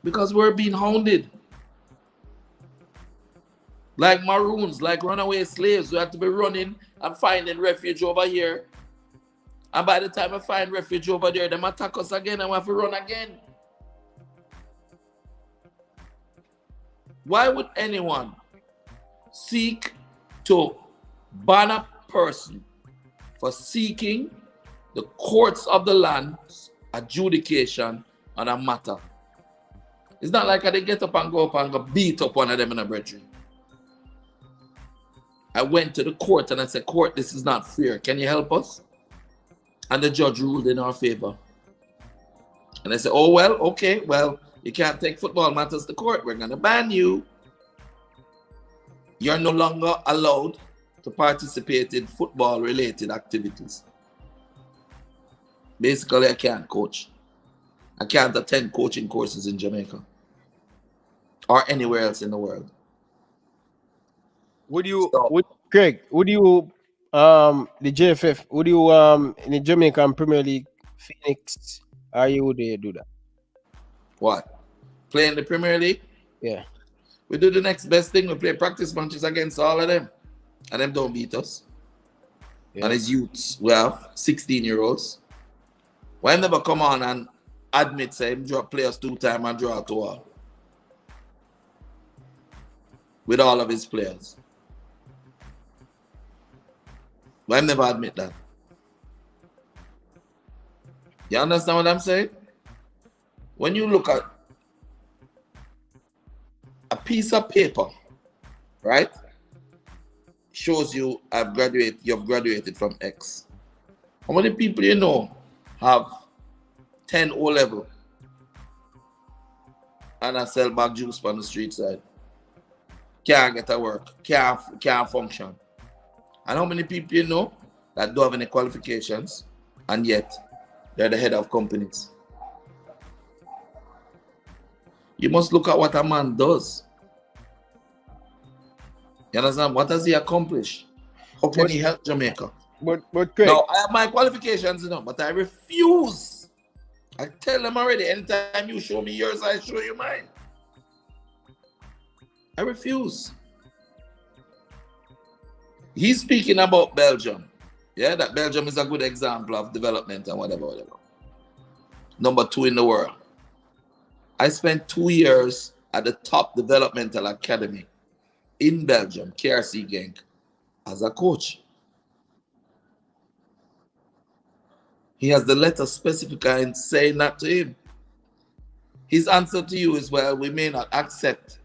Speaker 3: Because we're being hounded. Like maroons, like runaway slaves. We have to be running and finding refuge over here. And by the time we find refuge over there, they attack us again and we have to run again. Why would anyone seek to ban a person for seeking the courts of the land's adjudication on a matter? It's not like they get up and go beat up one of them in a brethren. I went to the court and I said, court, this is not fair. Can you help us? And the judge ruled in our favor. And I said, oh, well, okay, well, you can't take football matters to court. We're going to ban you. You're no longer allowed to participate in football-related activities. Basically, I can't coach. I can't attend coaching courses in Jamaica or anywhere else in the world.
Speaker 2: Craig, the JFF, would you in the Jamaican Premier League, Phoenix, are you would you do that?
Speaker 3: What? Play in the Premier League?
Speaker 2: Yeah.
Speaker 3: We do the next best thing. We play practice matches against all of them. And them don't beat us. Yeah. And as youths, we have 16-year-olds. Why never come on and admit, say, drop players 2 times and draw 2 all? With all of his players. Why never admit that? You understand what I'm saying? When you look at a piece of paper, right? Shows you you've graduated from X. How many people you know have 10 O-level and I sell back juice on the street side? Can't get to work, can't function. And how many people you know that don't have any qualifications and yet they're the head of companies? You must look at what a man does. You understand? What does he accomplish? How can he help Jamaica?
Speaker 2: But Craig,
Speaker 3: now, I have my qualifications, you know, but I refuse. I tell them already, anytime you show me yours, I show you mine. I refuse. He's speaking about Belgium. Yeah, that Belgium is a good example of development and whatever. Number 2 in the world. I spent 2 years at the top developmental academy in Belgium, KRC Genk, as a coach. He has the letter specifying saying that to him. His answer to you is, well, we may not accept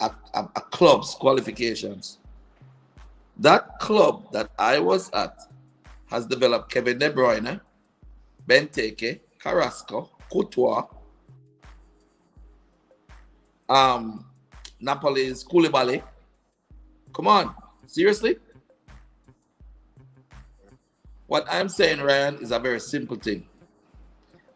Speaker 3: a club's qualifications. That club that I was at has developed Kevin De Bruyne, Benteke, Carrasco, Courtois, Napoli's Koulibaly. Come on, seriously? What I'm saying, Ryan, is a very simple thing.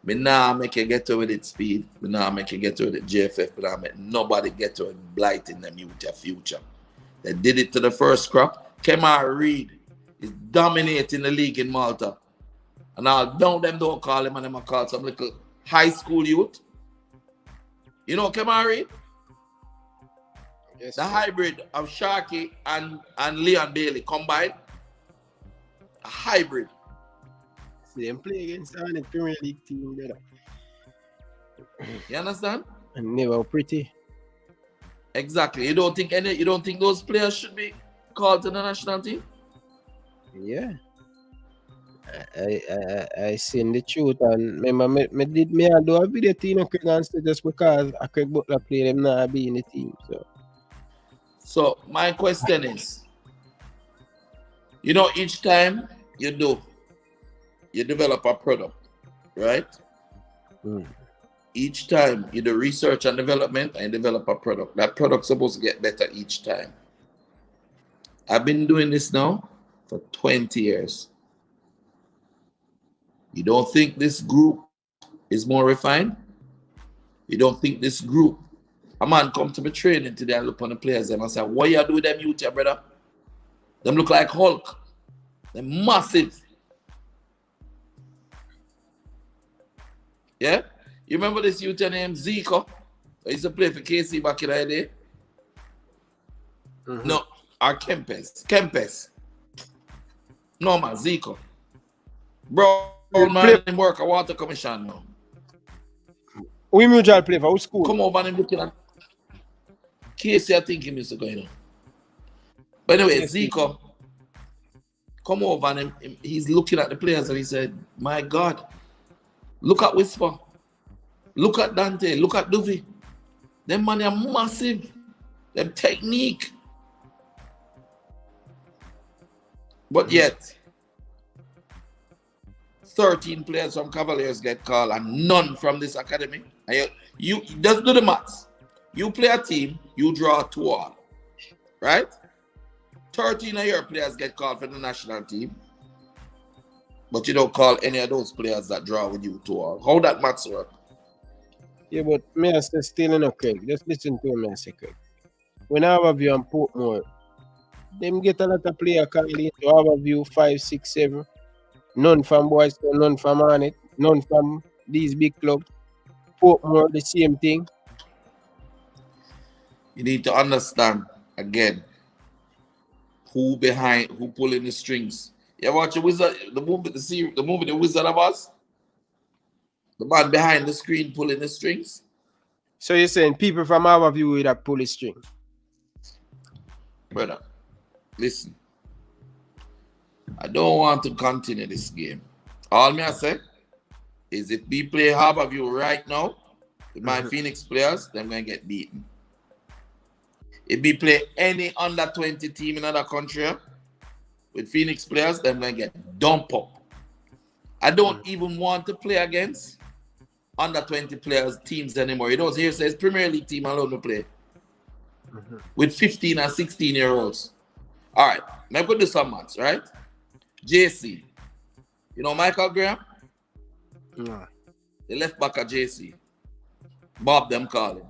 Speaker 3: Me nah make you get to with it Speed. Me nah make you get to with it JFF. But I make nobody get to it blighting them youth their future. They did it to the first crop. Heimir Reid is dominating the league in Malta. And now them don't call him and them call some little high school youth. You know Heimir Reid? Yes, the hybrid of Sharky and Leon Bailey combined. A hybrid.
Speaker 2: See them play against the Premier League team better.
Speaker 3: You understand?
Speaker 2: And they were pretty.
Speaker 3: Exactly. You don't think those players should be called to the national team?
Speaker 2: Yeah. I seen the truth and remember me do a video team and just because I could Butler play them not be in the team.
Speaker 3: So my question is, you know, each time you develop a product, right? Each time you do research and development and develop a product. That product's supposed to get better each time. I've been doing this now for 20 years. You don't think this group is more refined? You don't think this group? A man come to me training today and look on the players and I say, what you do with them youth, brother? Them look like Hulk. They're massive. Yeah? You remember this youth named Zico? I used to play for KC back in the day. No, or Kempes. No, man, Zico. Bro, man, him work a water commission now.
Speaker 2: We mutual play for which school?
Speaker 3: Come over and him looking at KC, I think he used to go, you know. But anyway, Zico, come over and he's looking at the players and he said, my God, look at Whisper. Look at Dante. Look at Duvi. Them man are massive. Them technique. But yet, 13 players from Cavaliers get called and none from this academy. And you just do the maths. You play a team, you draw 2-all. Right? 13 of your players get called for the national team. But you don't call any of those players that draw with you 2-all. How that maths work?
Speaker 2: Yeah, but me I say still in a Craig. Just listen to me, I say Craig. When I have a view on Portmore, them get a lot of player called in to have a view 5, 6, 7. None from Boys, none from Arnett, none from these big clubs. Portmore, the same thing.
Speaker 3: You need to understand again who pulling the strings. You watch the Wizard, the movie The Wizard of Oz? The man behind the screen pulling the strings.
Speaker 2: So you're saying people from our view with that pull the string?
Speaker 3: Brother, listen. I don't want to continue this game. All me I say is if we play Harborview right now with my Phoenix players, they're going to get beaten. If we play any under 20 team in another country with Phoenix players, they're going to get dumped up. I don't even want to play against under 20 players teams anymore. You don't hear it says Premier League team alone to play with 15 and 16 year olds. All right, now go do some months, right? JC, you know Michael Graham?
Speaker 2: No.
Speaker 3: The left back at JC. Bob them call him.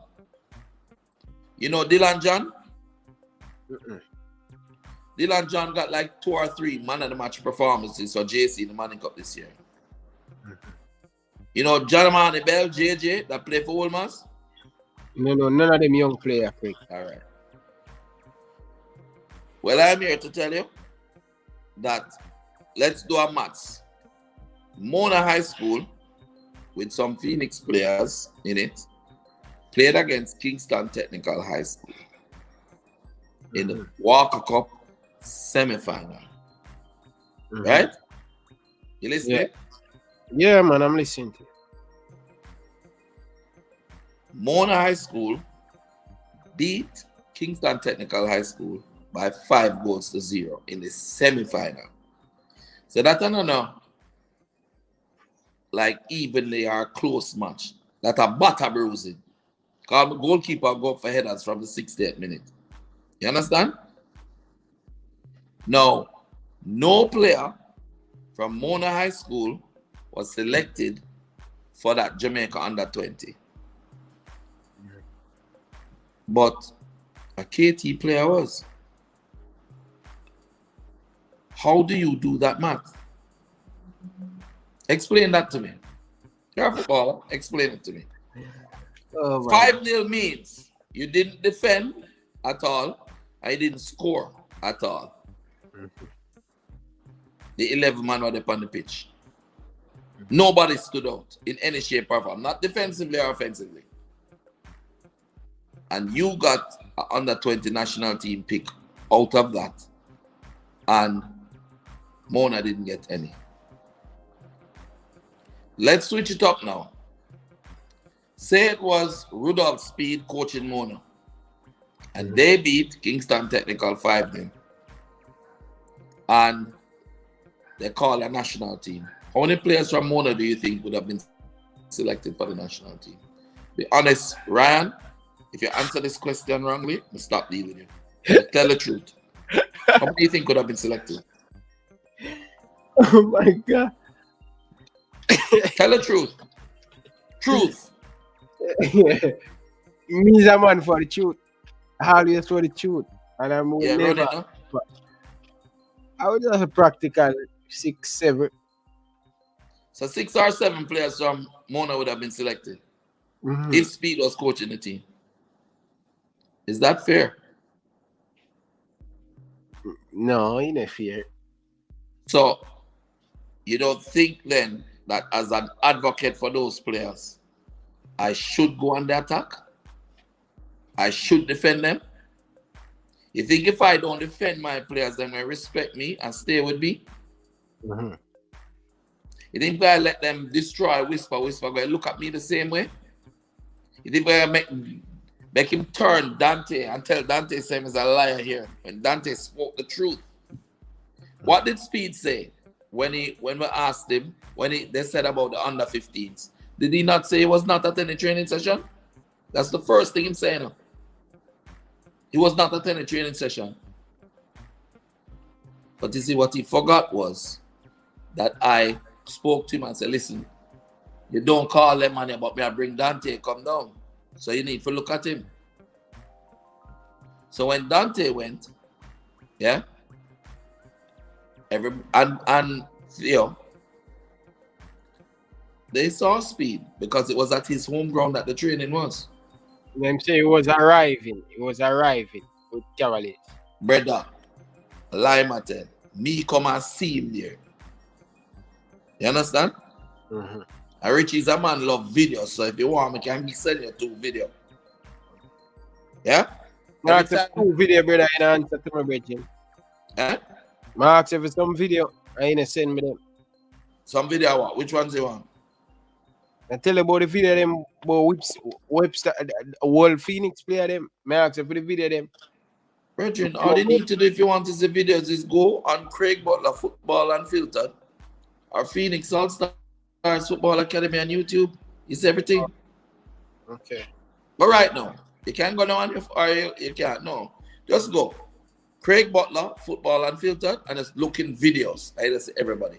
Speaker 3: You know Dylan John? Dylan John got like 2 or 3 man of the match performances for JC in the Manning Cup this year. You know John Bell, JJ, that play for Wolmers?
Speaker 2: No, none of them young players.
Speaker 3: All right. Well, I'm here to tell you that let's do a maths. Mona High School, with some Phoenix players in it, played against Kingston Technical High School in the Walker Cup semi-final. Right? You listening?
Speaker 2: Yeah, man, I'm listening to you.
Speaker 3: Mona High School beat Kingston Technical High School by 5-0 in the semi-final. So that's another, like evenly or close match. That's a butter bruising. Because the goalkeeper go for headers from the 68th minute. You understand? Now, no player from Mona High School was selected for that Jamaica under 20. But a KT player was. How do you do that math? Explain that to me. You're a footballer. Explain it to me. 5-0 means you didn't defend at all. I didn't score at all. The 11 man were up on the pitch. Nobody stood out in any shape or form, not defensively or offensively. And you got an under 20 national team pick out of that. And Mona didn't get any. Let's switch it up now. Say it was Rudolph Speid coaching Mona. And they beat Kingston Technical 5-0. And they call a national team. How many players from Mona do you think would have been selected for the national team? Be honest, Ryan. If you answer this question wrongly, we'll stop dealing with you. But tell the truth. How many do you think could have been selected?
Speaker 2: Oh my God.
Speaker 3: Tell the truth. Truth.
Speaker 2: Me's a man for the truth. Always for the truth. And I'm
Speaker 3: Yeah,
Speaker 2: never.
Speaker 3: run it, no?
Speaker 2: I would just a practical 6, 7.
Speaker 3: So 6 or 7 players from Mona would have been selected if Speid was coaching the team. Is that fair?
Speaker 2: No, it ain't fair.
Speaker 3: So you don't think then that as an advocate for those players, I should go on the attack? I should defend them? You think if I don't defend my players, then they respect me and stay with me? You think if I let them destroy Whisper, going to look at me the same way? You think if I make him turn Dante and tell Dante Sam is a liar here when Dante spoke the truth? What did Speid say when we asked him, they said about the under 15s? Did he not say he was not attending training session? That's the first thing he's saying. He was not attending training session. But you see, what he forgot was that I spoke to him and said, listen, you don't call them money about me, I bring Dante, come down. So you need to look at him. So when Dante went, yeah, and you know, they saw Speid because it was at his home ground that the training was.
Speaker 2: Them say he was arriving. He was arriving with Cavaliers.
Speaker 3: Brother, lie matter. Me come and see him there. You understand? And Richie's a man love videos, so if you want, I can send you 2 video. Yeah?
Speaker 2: Mark, 2 video, brother, in answer to my bedroom.
Speaker 3: Eh?
Speaker 2: Mark, if it's some video, I ain't send me them.
Speaker 3: Some video what? Which ones you want?
Speaker 2: I tell you about the video them about Webster, World Phoenix player them. I ask you for the video them.
Speaker 3: Brethren, all you need to do if you want to see videos is go on Criag Butler Football Unfiltered or Phoenix All-Stars Football Academy on YouTube. It's everything.
Speaker 2: Okay.
Speaker 3: But right now, you can't go down or you can't. No. Just go. Criag Butler Football Unfiltered and just look in videos. I just say everybody.